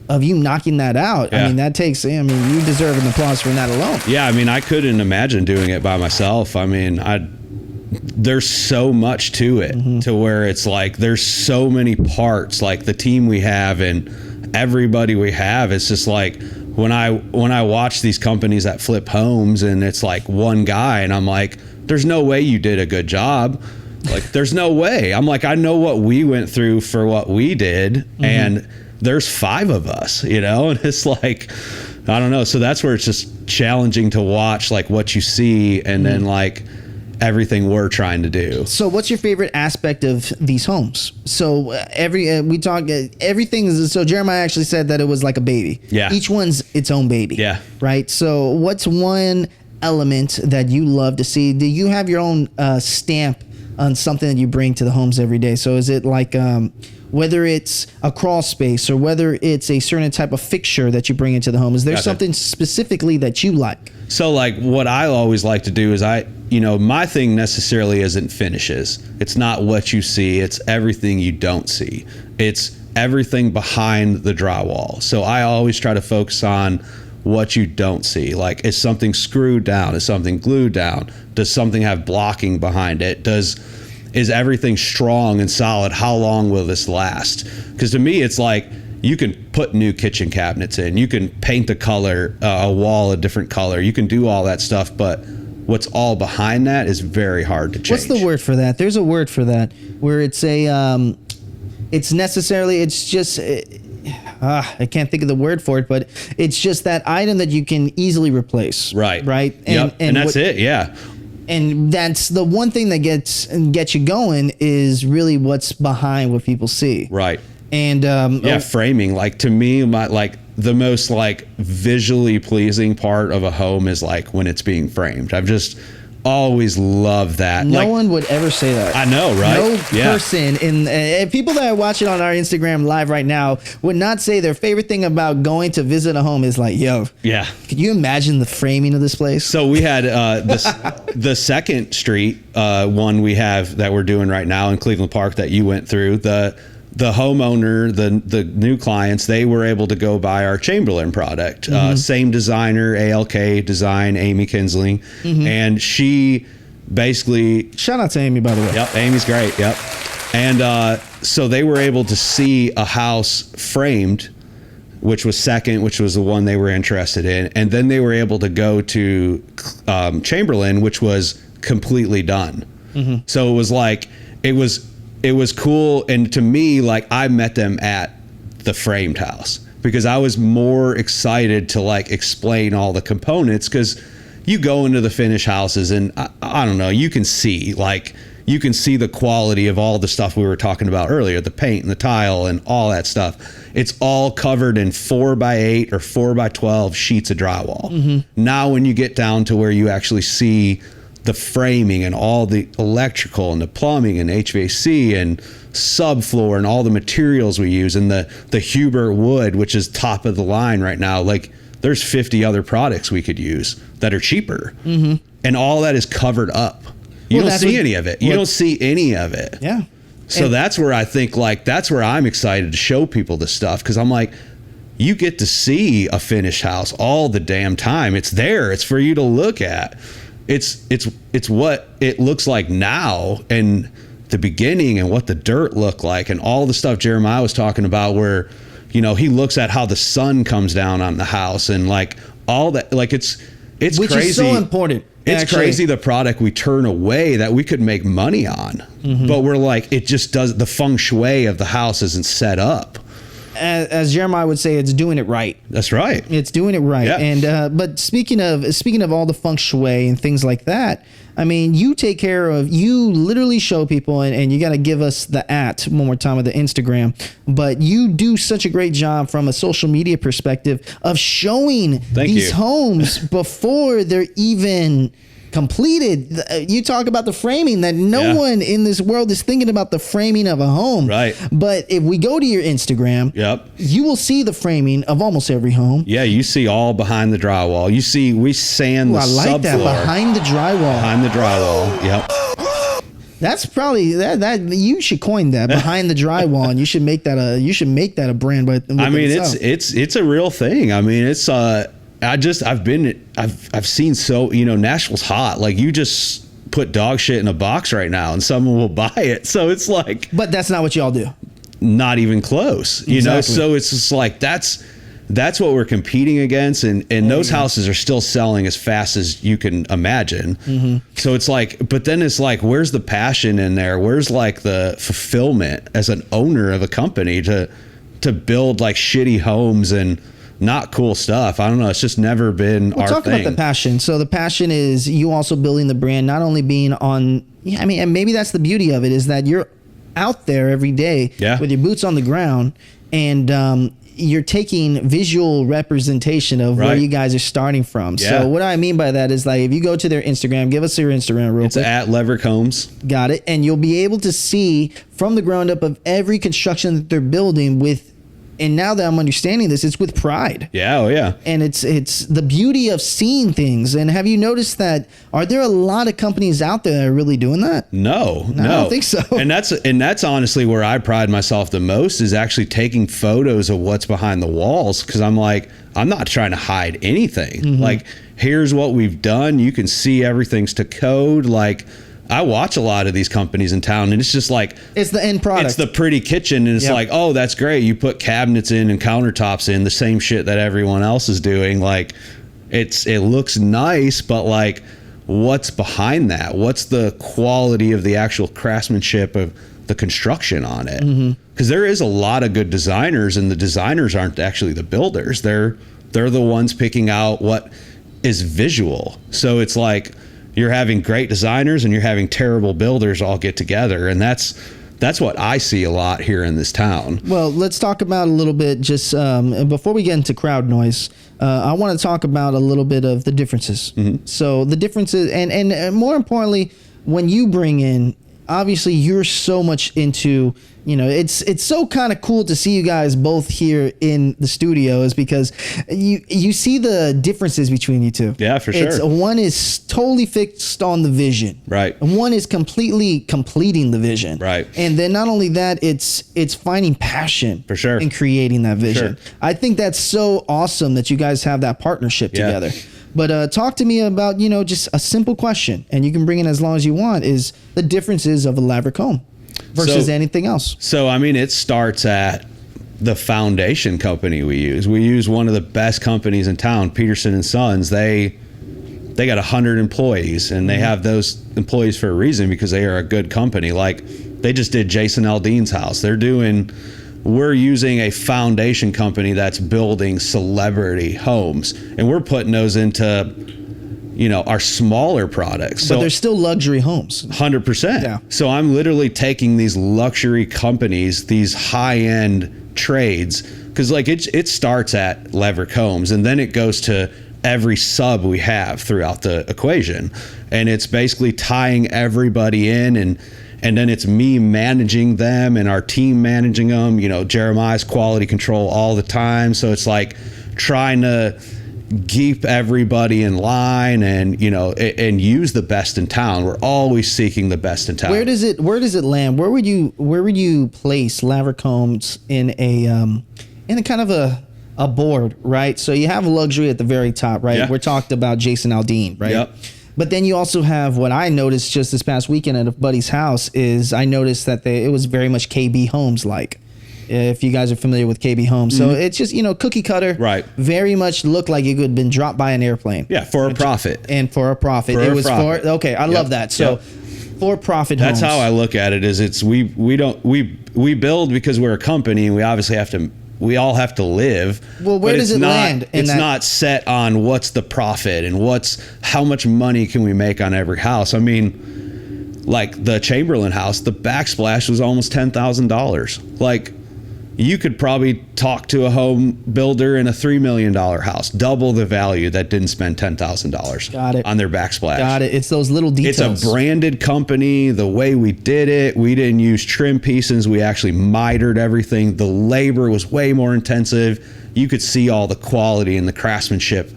of you knocking that out. Yeah. I mean, you deserve an applause for that alone. Yeah, I mean, I couldn't imagine doing it by myself. I mean, there's so much to it, to where it's like there's so many parts, like the team we have and everybody we have. It's just like when I watch these companies that flip homes and it's like one guy and I'm like, there's no way you did a good job. Like, there's no way. I'm like, I know what we went through for what we did, and there's 5 of us, and it's like, I don't know. So that's where it's just challenging to watch, like, what you see and then like everything we're trying to do. So what's your favorite aspect of these homes? So everything is, so Jeremiah actually said that it was like a baby. Yeah. Each one's its own baby. Yeah. Right. So what's one element that you love to see? Do you have your own stamp on something that you bring to the homes every day? So is it like, whether it's a crawl space or whether it's a certain type of fixture that you bring into the home, is there Gotcha. something specifically that you like? So like what I always like to do is my thing necessarily isn't finishes. It's not what you see. It's everything you don't see. It's everything behind the drywall. So I always try to focus on what you don't see. Like, is something screwed down? Is something glued down? Does something have blocking behind it? Is everything strong and solid? How long will this last? Because to me, it's like, you can put new kitchen cabinets in, you can paint the color, a wall a different color, you can do all that stuff, but what's all behind that is very hard to change. What's the word for that? There's a word for that where it's just, I can't think of the word for it, but it's just that item that you can easily replace. Right. Right. And that's it. Yeah. And that's the one thing that gets you going, is really what's behind what people see. Right. And framing. Like, to me, the most like visually pleasing part of a home is like when it's being framed. I've just always loved that. No one would ever say that. I know, right? No person in people that are watching on our Instagram live right now would not say their favorite thing about going to visit a home is like, yo, yeah. Could you imagine the framing of this place? So we had the Second Street one we have that we're doing right now in Cleveland Park that you went through. The homeowner, the new clients, they were able to go buy our Chamberlain product. Same designer, ALK Design, Amy Kinsling. And she basically... Shout out to Amy, by the way. Yep, Amy's great, yep. And so they were able to see a house framed, which was Second, which was the one they were interested in. And then they were able to go to Chamberlain, which was completely done. So it was like, it was cool. And to me, like, I met them at the framed house because I was more excited to like explain all the components, because you go into the finished houses and I don't know, you can see the quality of all the stuff we were talking about earlier, the paint and the tile and all that stuff. It's all covered in 4x8 or 4x12 sheets of drywall. Now, when you get down to where you actually see the framing and all the electrical and the plumbing and HVAC and subfloor and all the materials we use and the Huber wood, which is top of the line right now, like, there's 50 other products we could use that are cheaper. And all that is covered up. You don't see any of it. You don't see any of it. Yeah. So that's where I think, like, that's where I'm excited to show people this stuff, because I'm like, you get to see a finished house all the damn time. It's there. It's for you to look at. It's what it looks like now and the beginning and what the dirt looked like and all the stuff Jeremiah was talking about, where, he looks at how the sun comes down on the house and like all that. Like, it's which crazy. Is so important. It's actually crazy the product we turn away that we could make money on, but we're like, it just does, the feng shui of the house isn't set up. As Jeremiah would say, it's doing it right. That's right. It's doing it right. Yeah. And but speaking of all the feng shui and things like that, I mean, you literally show people, and you got to give us the one more time of the Instagram, but you do such a great job from a social media perspective of showing these homes before they're even completed. You talk about the framing, that no one in this world is thinking about the framing of a home. Right. But if we go to your Instagram, you will see the framing of almost every home. Yeah, you see all behind the drywall. You see, we sand the subfloor. I like that, behind the drywall. Behind the drywall, yep. That's probably that you should coin that behind the drywall, and you should make that a brand. But I mean, it's a real thing. I mean, it's I've seen so, Nashville's hot. Like, you just put dog shit in a box right now and someone will buy it. So it's like, but that's not what y'all do. Not even close, Exactly. So it's just like, that's what we're competing against. And those houses are still selling as fast as you can imagine. Mm-hmm. So it's like, but then it's like, where's the passion in there? Where's like the fulfillment as an owner of a company to build like shitty homes and not cool stuff? I don't know. It's just never been our talk thing. About the passion. So the passion is you also building the brand, not only being on, I mean, and maybe that's the beauty of it, is that you're out there every day with your boots on the ground, and you're taking visual representation of where you guys are starting from. Yeah. So what I mean by that is, like, if you go to their Instagram, give us your Instagram real quick. It's at Leverick Homes. Got it. And you'll be able to see from the ground up of every construction that they're building with. And now that I'm understanding this, it's with pride. Yeah, oh yeah. And it's the beauty of seeing things. And have you noticed that, are there a lot of companies out there that are really doing that? No. I don't think so. And that's honestly where I pride myself the most, is actually taking photos of what's behind the walls. Because I'm like, I'm not trying to hide anything. Mm-hmm. Like, here's what we've done. You can see everything's to code. Like, I watch a lot of these companies in town, and it's just like, it's the end product. It's the pretty kitchen, and it's like, oh, that's great. You put cabinets in and countertops in, the same shit that everyone else is doing. Like, it looks nice, but like, what's behind that? What's the quality of the actual craftsmanship of the construction on it? Because there is a lot of good designers, and the designers aren't actually the builders. They're the ones picking out what is visual. So it's like, you're having great designers and you're having terrible builders all get together. And that's what I see a lot here in this town. Well, let's talk about a little bit, just before we get into crowd noise, I want to talk about a little bit of the differences. Mm-hmm. So the differences, and more importantly, when you bring in, obviously you're so much into, it's so kind of cool to see you guys both here in the studio, is because you see the differences between you two. Yeah, for sure. One is totally fixed on the vision. Right. And one is completely completing the vision. Right. And then not only that, it's finding passion for sure in creating that vision. Sure. I think that's so awesome that you guys have that partnership together. But talk to me about, just a simple question, and you can bring in as long as you want, is the differences of a Leverick home versus anything else. So, I mean, it starts at the foundation company we use. We use one of the best companies in town, Peterson & Sons. They got 100 employees, and they have those employees for a reason, because they are a good company. Like, they just did Jason Aldean's house. We're using a foundation company that's building celebrity homes, and we're putting those into, our smaller products. But they're still luxury homes. 100%. Yeah. So I'm literally taking these luxury companies, these high-end trades, because like it starts at Leverick Homes, and then it goes to every sub we have throughout the equation, and it's basically tying everybody in, and then it's me managing them and our team managing them. Jeremiah's quality control all the time. So it's like trying to keep everybody in line and, and use the best in town. We're always seeking the best in town. Where does it land? Where would you place Leverick Homes in a kind of a board, right? So you have luxury at the very top, right? Yeah. We're talking about Jason Aldean, right? Yep. But then you also have what I noticed just this past weekend at a buddy's house is I noticed that it was very much KB Homes like. If you guys are familiar with KB Homes. So it's just, cookie cutter. Right. Very much looked like it could have been dropped by an airplane. Yeah, for a profit. And for a profit. For it a was profit. okay, I love that. So for profit homes. That's how I look at it, is we build because we're a company, and we obviously we all have to live. Well, where does it land? It's not set on what's the profit and how much money can we make on every house. I mean, like the Chamberlain house, the backsplash was almost $10,000. Like, you could probably talk to a home builder in a $3 million house, double the value, that didn't spend $10,000 on their backsplash. Got it. It's those little details. It's a branded company. The way we did it, we didn't use trim pieces. We actually mitered everything. The labor was way more intensive. You could see all the quality and the craftsmanship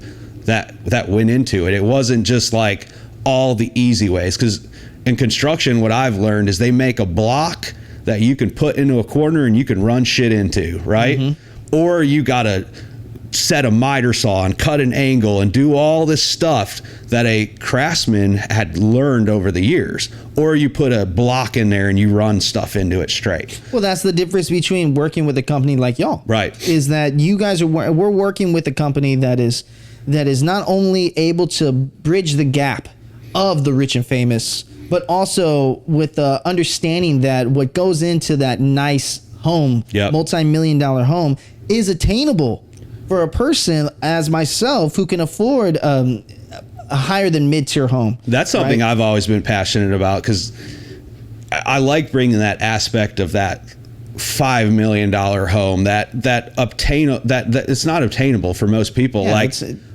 that went into it. It wasn't just like all the easy ways, because In construction, what I've learned is they make a block that you can put into a corner and you can run shit into, right? Or you got to set a miter saw and cut an angle and do all this stuff that a craftsman had learned over the years. Or you put a block in there and you run stuff into it straight. Well, that's the difference between working with a company like y'all. Right. Is that you guys we're working with a company that is not only able to bridge the gap of the rich and famous, but also with the understanding that what goes into that nice home, multi-million dollar home, is attainable for a person as myself who can afford a higher than mid-tier home. That's something I've always been passionate about, because I like bringing that aspect of that $5 million home that it's not obtainable for most people.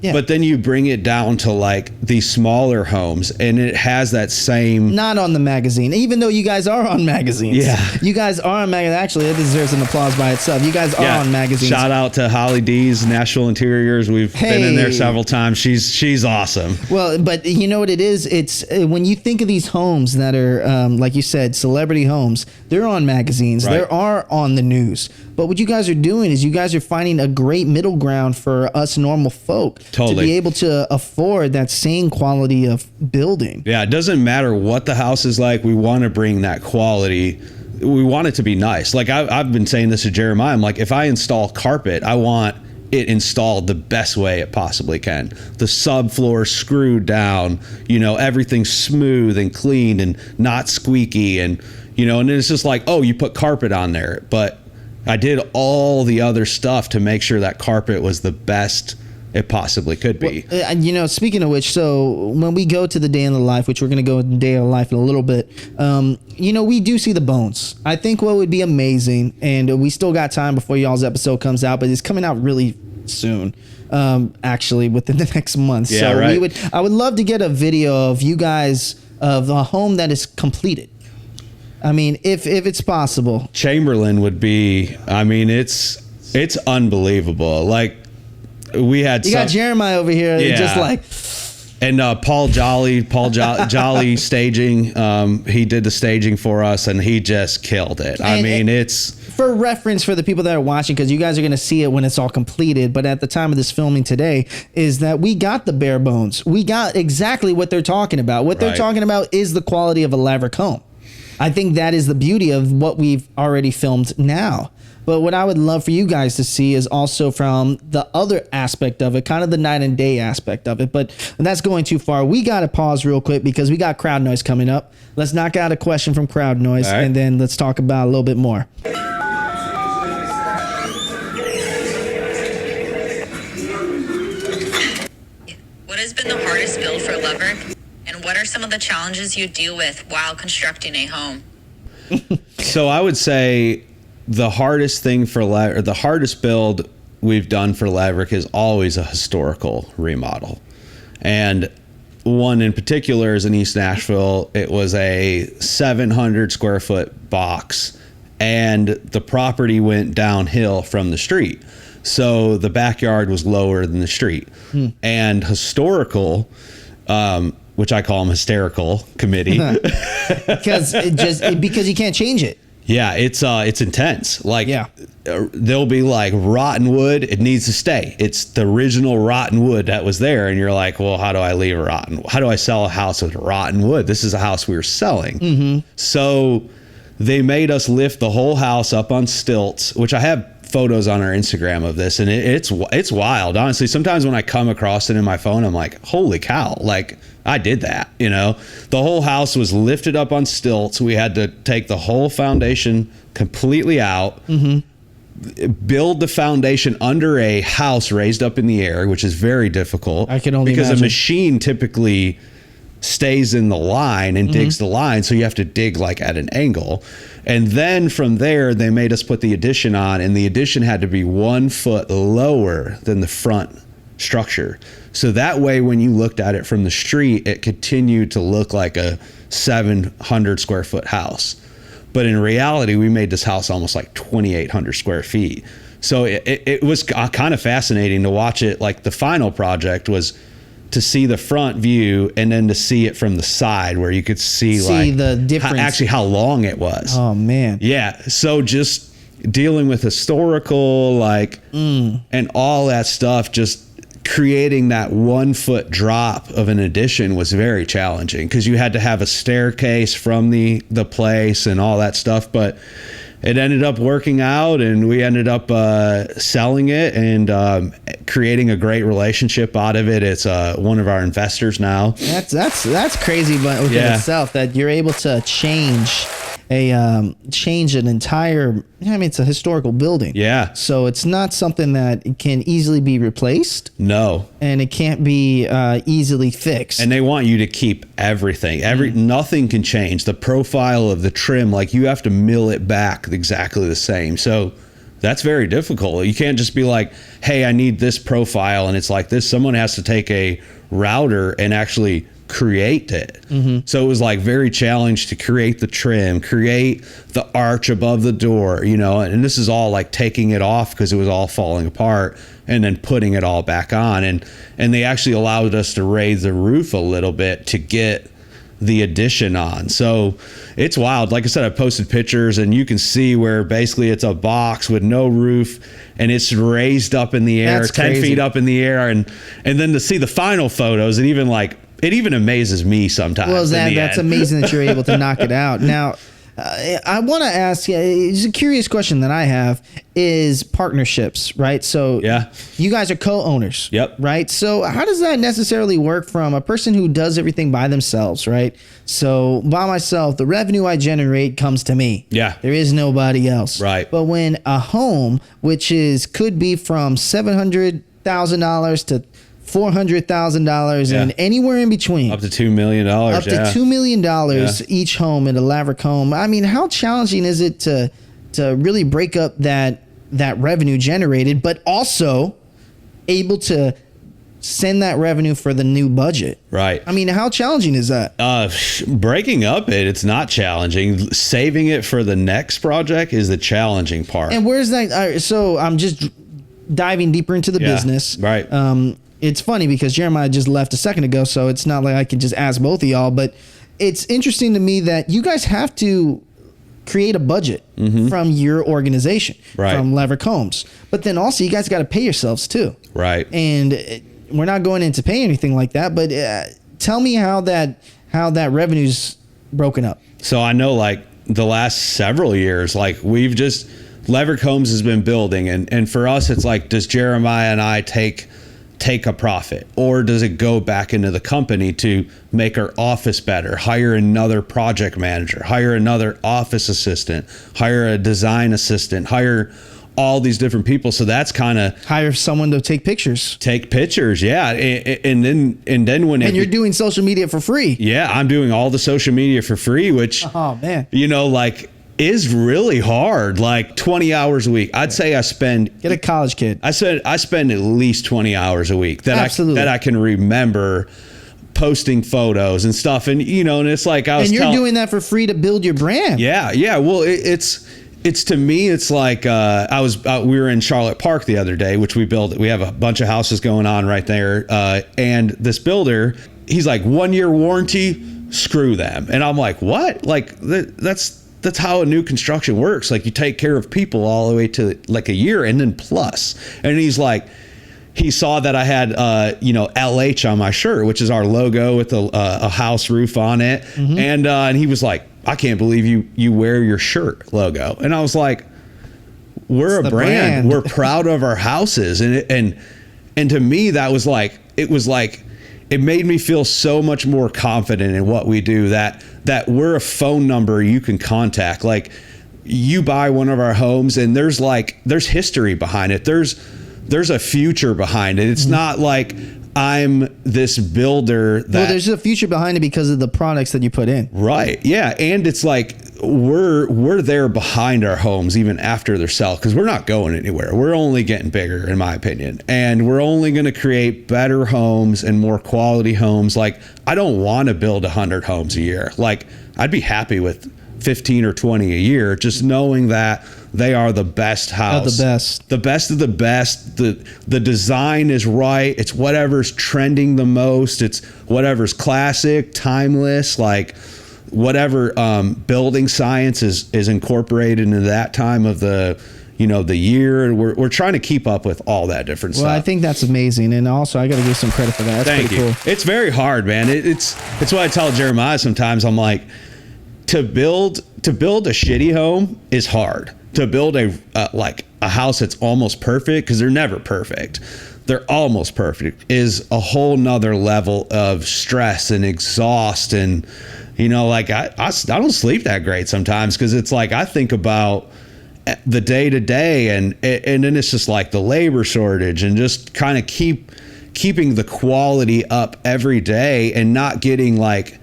But then you bring it down to like these smaller homes and it has that same, not on the magazine, even though you guys are on magazines. You guys are on magazines. Actually, that deserves an applause by itself. You guys are on magazines. Shout out to Holly D's Nashville Interiors. We've been in there several times. She's awesome. Well, but you know what it is? It's when you think of these homes that are like you said, celebrity homes, they're on magazines. There are on the news. But what you guys are doing is you guys are finding a great middle ground for us normal folk to be able to afford that same quality of building. Yeah, it doesn't matter what the house is like. We want to bring that quality. We want it to be nice. Like I've been saying this to Jeremiah. I'm like, if I install carpet, I want it installed the best way it possibly can. The subfloor screwed down, everything smooth and clean and not squeaky. And, and it's just like, oh, you put carpet on there. But I did all the other stuff to make sure that carpet was the best it possibly could be. Well, speaking of which, so when we go to the day in the life, which we're going to go in day in the life in a little bit, we do see the bones. I think what would be amazing, and we still got time before y'all's episode comes out, but it's coming out really soon, actually within the next month. Yeah, so I would love to get a video of you guys of a home that is completed. I mean, if it's possible. Chamberlain would be, it's unbelievable. Like, we had you got Jeremiah over here, just like, and Paul Jolly staging. He did the staging for us, and he just killed it. It's for reference for the people that are watching, because you guys are going to see it when it's all completed. But at the time of this filming today, is that we got the bare bones. We got exactly what they're talking about. What they're talking about is the quality of a Leverick home. I think that is the beauty of what we've already filmed now. But what I would love for you guys to see is also from the other aspect of it, kind of the night and day aspect of it. But that's going too far. We got to pause real quick because we got crowd noise coming up. Let's knock out a question from crowd noise, and then let's talk about a little bit more. What has been the hardest build for Leverick? And what are some of the challenges you deal with while constructing a home? So I would say the hardest thing the hardest build we've done for Leverick is always a historical remodel. And one in particular is in East Nashville. It was a 700 square foot box, and the property went downhill from the street. So the backyard was lower than the street. And historical, which I call them hysterical committee. because you can't change it. Yeah, it's intense. Like, there'll be like rotten wood. It needs to stay. It's the original rotten wood that was there. And you're like, well, how do I sell a house with rotten wood? This is a house we were selling. So they made us lift the whole house up on stilts, which I have photos on our Instagram of this. And it's wild. Honestly, sometimes when I come across it in my phone, I'm like, holy cow, like I did that, The whole house was lifted up on stilts. We had to take the whole foundation completely out, build the foundation under a house raised up in the air, which is very difficult. I can only because imagine. a machine typically stays in the line and digs the line, so you have to dig like at an angle. And then from there, they made us put the addition on, and the addition had to be 1 foot lower than the front structure. So that way, when you looked at it from the street, it continued to look like a 700 square foot house. But in reality, we made this house almost like 2,800 square feet. So it was kind of fascinating to watch it. Like, the final project was to see the front view and then to see it from the side where you could see like the difference. how long it was. Oh man. Yeah. So just dealing with historical, and all that stuff, just creating that 1 foot drop of an addition was very challenging because you had to have a staircase from the place and all that stuff. But it ended up working out, and we ended up selling it and creating a great relationship out of it. It's one of our investors now. That's crazy, but within itself, that you're able to change an entire. I mean, it's a historical building. Yeah. So it's not something that can easily be replaced. No. And it can't be easily fixed. And they want you to keep everything. Nothing can change. The profile of the trim, like you have to mill it back exactly the same. So that's very difficult. You can't just be like, hey, I need this profile and it's like this. Someone has to take a router and actually create it. So it was like very challenged to create the trim, create the arch above the door, and this is all like taking it off because it was all falling apart and then putting it all back on. And they actually allowed us to raise the roof a little bit to get the addition on. So it's wild. Like I said, I posted pictures and you can see where basically it's a box with no roof and it's raised up in the air. That's 10 feet up in the air. And then to see the final photos, it even amazes me sometimes. Well, that's amazing that you're able to knock it out. Now, I want to ask you, it's a curious question that I have, is partnerships, right? So you guys are co-owners, right? So how does that necessarily work from a person who does everything by themselves, right? So by myself, the revenue I generate comes to me. Yeah. There is nobody else. Right. But when a home, which could be from $700,000 to $400,000 and anywhere in between, up to $2 million, up to $2 million each home in a Leverick home. I mean, how challenging is it to really break up that revenue generated, but also able to send that revenue for the new budget? Right. I mean, how challenging is that? Breaking up it's not challenging. Saving it for the next project is the challenging part. And where's that? So I'm just diving deeper into the business. Right. It's funny because Jeremiah just left a second ago, so it's not like I can just ask both of y'all, but it's interesting to me that you guys have to create a budget from your organization, from Leverick Homes. But then also you guys got to pay yourselves too. Right. And we're not going in to pay anything like that, but tell me how that revenue's broken up. So I know like the last several years, like Leverick Homes has been building, and for us it's like, does Jeremiah and I take a profit, or does it go back into the company to make our office better, hire another project manager, hire another office assistant, hire a design assistant, hire all these different people? So that's kind of hire someone to take pictures. Yeah. And then when you're doing social media for free. Yeah, I'm doing all the social media for free, which is really hard, like 20 hours a week. I'd say get a college kid. I spend at least 20 hours a week that I can remember posting photos and stuff. And, and it's like, you're doing that for free to build your brand. Yeah. Yeah. Well, it's to me, it's like, we were in Charlotte Park the other day, which we built. We have a bunch of houses going on right there. And this builder, he's like, 1 year warranty, screw them. And I'm like, what? Like that's how a new construction works. Like you take care of people all the way to like a year and then plus. And he's like, he saw that I had, LH on my shirt, which is our logo with a house roof on it. And he was like, I can't believe you wear your shirt logo. And I was like, we're a brand. We're proud of our houses. And to me, that was like, it made me feel so much more confident in what we do, that we're a phone number you can contact. Like you buy one of our homes and there's history behind it. There's a future behind it. It's not like I'm this builder there's a future behind it because of the products that you put in. Right. Yeah. And it's like we're there behind our homes even after they're sold, because we're not going anywhere. We're only getting bigger, in my opinion. And we're only going to create better homes and more quality homes. Like I don't want to build 100 homes a year. Like I'd be happy with 15 or 20 a year, just knowing that they are the best house. The best of the best. The design is right. It's whatever's trending the most. It's whatever's classic, timeless, like whatever building science is incorporated into that time of the year. We're trying to keep up with all that different stuff. Well, I think that's amazing, and also I got to give some credit for that. That's Thank pretty you. cool. It's very hard, man. It's what I tell Jeremiah sometimes. I'm like, to build a shitty home is hard. To build a house that's almost perfect, because they're never perfect, they're almost perfect, is a whole nother level of stress and exhaust. And like I don't sleep that great sometimes, because it's like I think about the day to day, and then it's just like the labor shortage, and just kind of keeping the quality up every day, and not getting like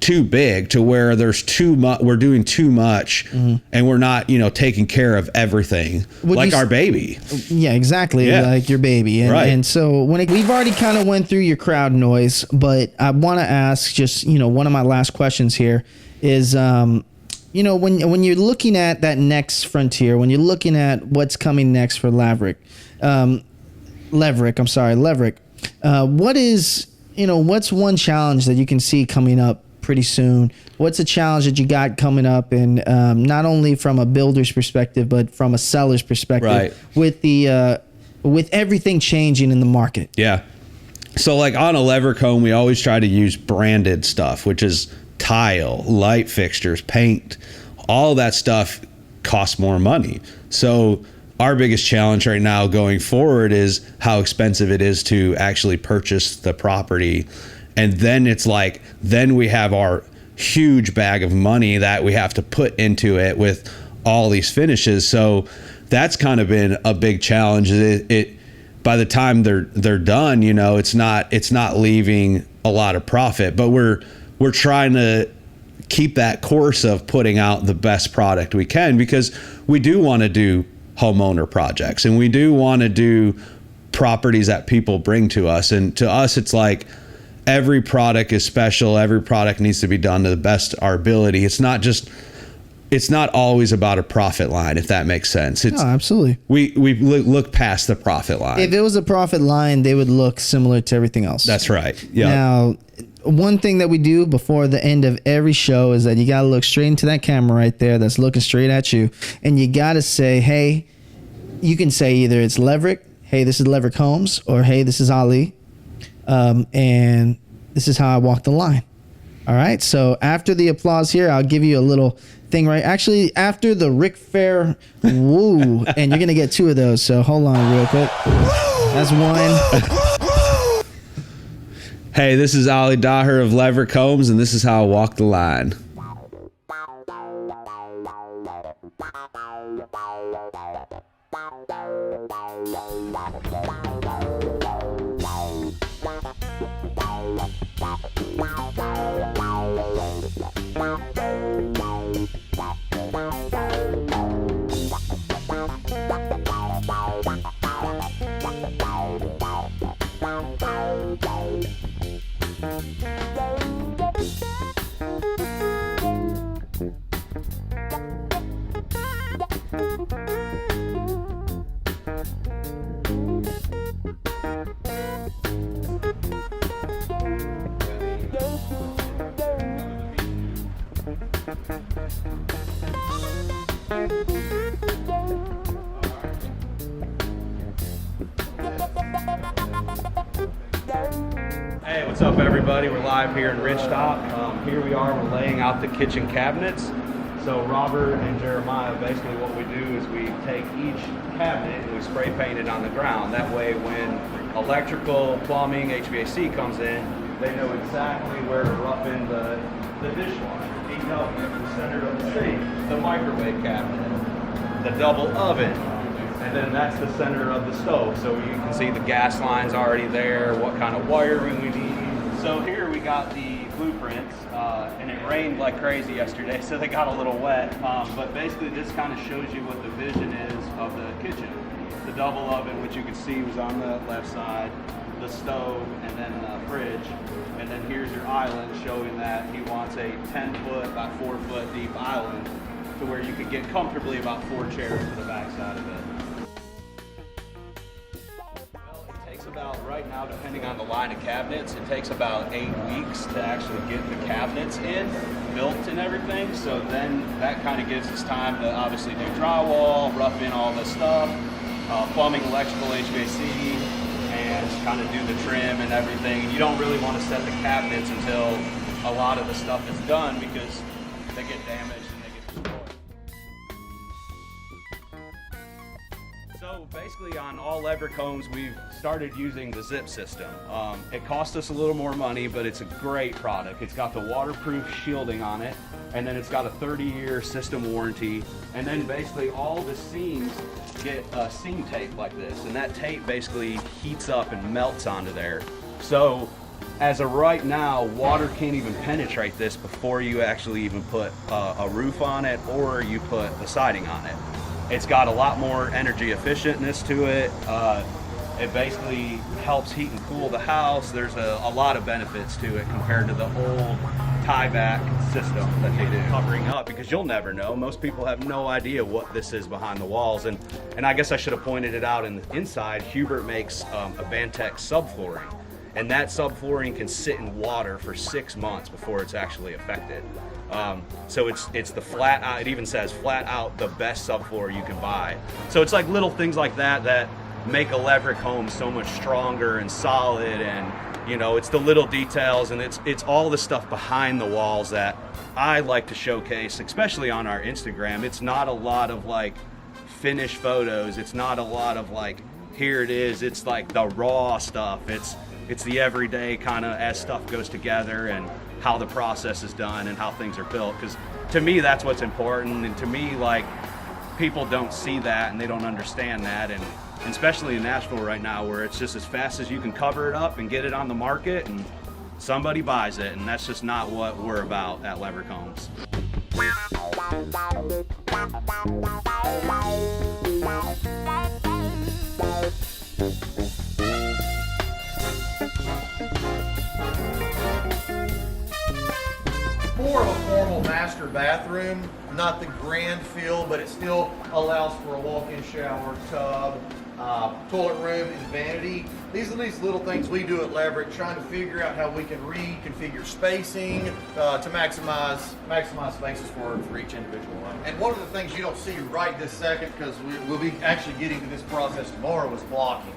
too big to where there's too much, we're doing too much, and we're not taking care of everything like our baby. Yeah, exactly. Yeah. Like your baby. And, Right. and so we've already kind of went through your crowd noise, but I want to ask just, one of my last questions here is, when you're looking at that next frontier, when you're looking at what's coming next for Leverick, what is, what's one challenge that you can see coming up pretty soon? What's a challenge that you got coming up, and not only from a builder's perspective, but from a seller's perspective, Right. with everything changing in the market? Yeah. So like on a Leverick home, we always try to use branded stuff, which is tile, light fixtures, paint. All that stuff costs more money. So our biggest challenge right now going forward is how expensive it is to actually purchase the property. And then it's like, then we have our huge bag of money that we have to put into it with all these finishes. So that's kind of been a big challenge. It by the time they're done, it's not leaving a lot of profit, but we're trying to keep that course of putting out the best product we can, because we do want to do homeowner projects, and we do want to do properties that people bring to us. And to us, it's like, every product is special. Every product needs to be done to the best of our ability. It's not always about a profit line, if that makes sense. No, absolutely. We look past the profit line. If it was a profit line, they would look similar to everything else. That's right. Yeah. Now, one thing that we do before the end of every show is that you got to look straight into that camera right there that's looking straight at you, and you got to say, hey, you can say either it's Leverick, hey, this is Leverick Homes, or hey, this is Ali. And this is how I walk the line. All right. So after the applause here, I'll give you a little thing, right? Actually, after the Ric Flair woo, and you're going to get two of those. So hold on real quick. That's one. Hey, this is Ali Daher of Leverick Homes, and this is how I walk the line. Hey, what's up, everybody? We're live here in Ridgetop. Here we are, we're laying out the kitchen cabinets. So Robert and Jeremiah, basically what we do is we take each cabinet and we spray paint it on the ground. That way when electrical, plumbing, HVAC comes in, they know exactly where to rough in the dishwasher, heat element, the center of the sink, the microwave cabinet, the double oven, and then that's the center of the stove. So you can see the gas lines already there, what kind of wiring we need. So here we got the blueprints, and it rained like crazy yesterday, so they got a little wet. But basically this kind of shows you what the vision is of the kitchen. The double oven, which you can see was on the left side, the stove, and then the fridge. And then here's your island, showing that he wants a 10-foot by 4-foot deep island to to where you could get comfortably about 4 chairs to the back side of it. Well, it takes about, right now, depending on the line of cabinets, it takes about 8 weeks to actually get the cabinets in, built and everything. So then that kind of gives us time to obviously do drywall, rough in all this stuff, plumbing, electrical, HVAC, and kind of do the trim and everything. You don't really want to set the cabinets until a lot of the stuff is done because they get damaged and they get destroyed. So basically on all Leverick Homes, we've started using the zip system. It costs us a little more money, but it's a great product. It's got the waterproof shielding on it, and then it's got a 30-year system warranty, and then basically all the seams get seam tape like this, and that tape basically heats up and melts onto there. So as of right now, water can't even penetrate this before you actually even put a roof on it or you put the siding on it. It's got a lot more energy efficientness to it. It basically helps heat and cool the house. There's a lot of benefits to it compared to the old tie-back system that they do. Covering up, because you'll never know. Most people have no idea what this is behind the walls. And I guess I should have pointed it out in the inside. Hubert makes a Vantex subflooring. And that subflooring can sit in water for 6 months before it's actually affected. So it's the flat out, it even says flat out the best subfloor you can buy. So it's like little things like that make a Leverick home so much stronger and solid, and you know, it's the little details, and it's all the stuff behind the walls that I like to showcase, especially on our Instagram. It's not a lot of like finished photos. It's not a lot of like, here it is. It's like the raw stuff. It's the everyday kind of as stuff goes together and how the process is done and how things are built. Because to me, that's what's important. And to me, like, people don't see that and they don't understand that. And especially in Nashville right now, where it's just as fast as you can cover it up and get it on the market and somebody buys it. And that's just not what we're about at Leverick Homes. More of a formal master bathroom, not the grand feel, but it still allows for a walk-in shower, tub, toilet room, and vanity. These are these little things we do at Leverick, trying to figure out how we can reconfigure spacing to maximize spaces for each individual home. And one of the things you don't see right this second, because we'll be actually getting to this process tomorrow, is blocking.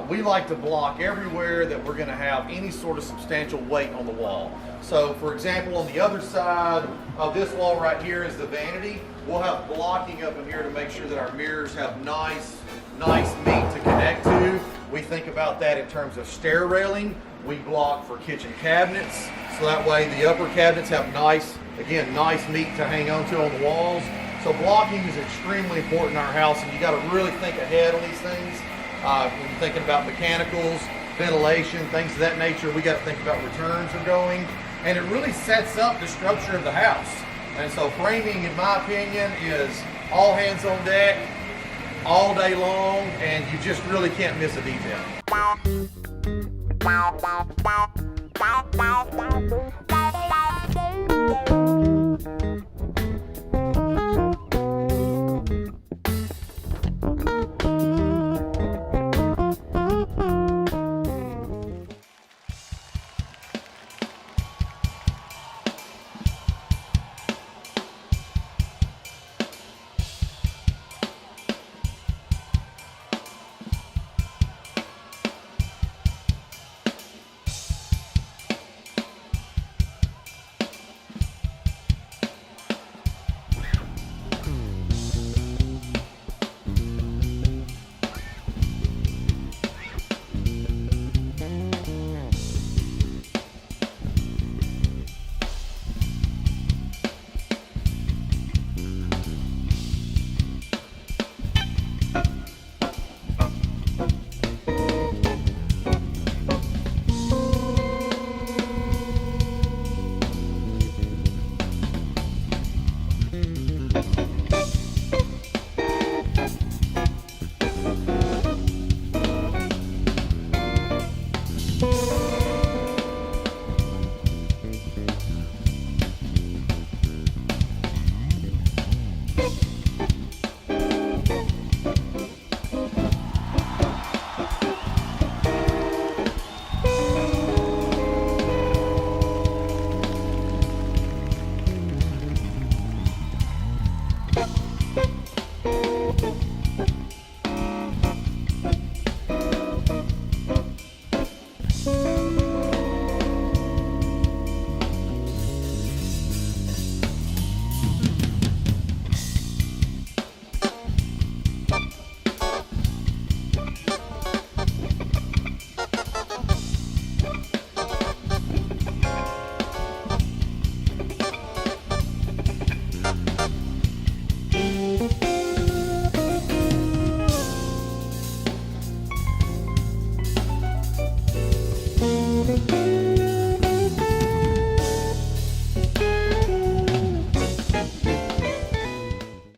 We like to block everywhere that we're going to have any sort of substantial weight on the wall. So, for example, on the other side of this wall right here is the vanity. We'll have blocking up in here to make sure that our mirrors have nice meat to connect to. We think about that in terms of stair railing. We block for kitchen cabinets, so that way the upper cabinets have nice meat to hang onto on the walls. So blocking is extremely important in our house, and you got to really think ahead on these things. When you're thinking about mechanicals, ventilation, things of that nature, we got to think about returns are going, and it really sets up the structure of the house. And so framing, in my opinion, is all hands on deck, all day long, and you just really can't miss a detail.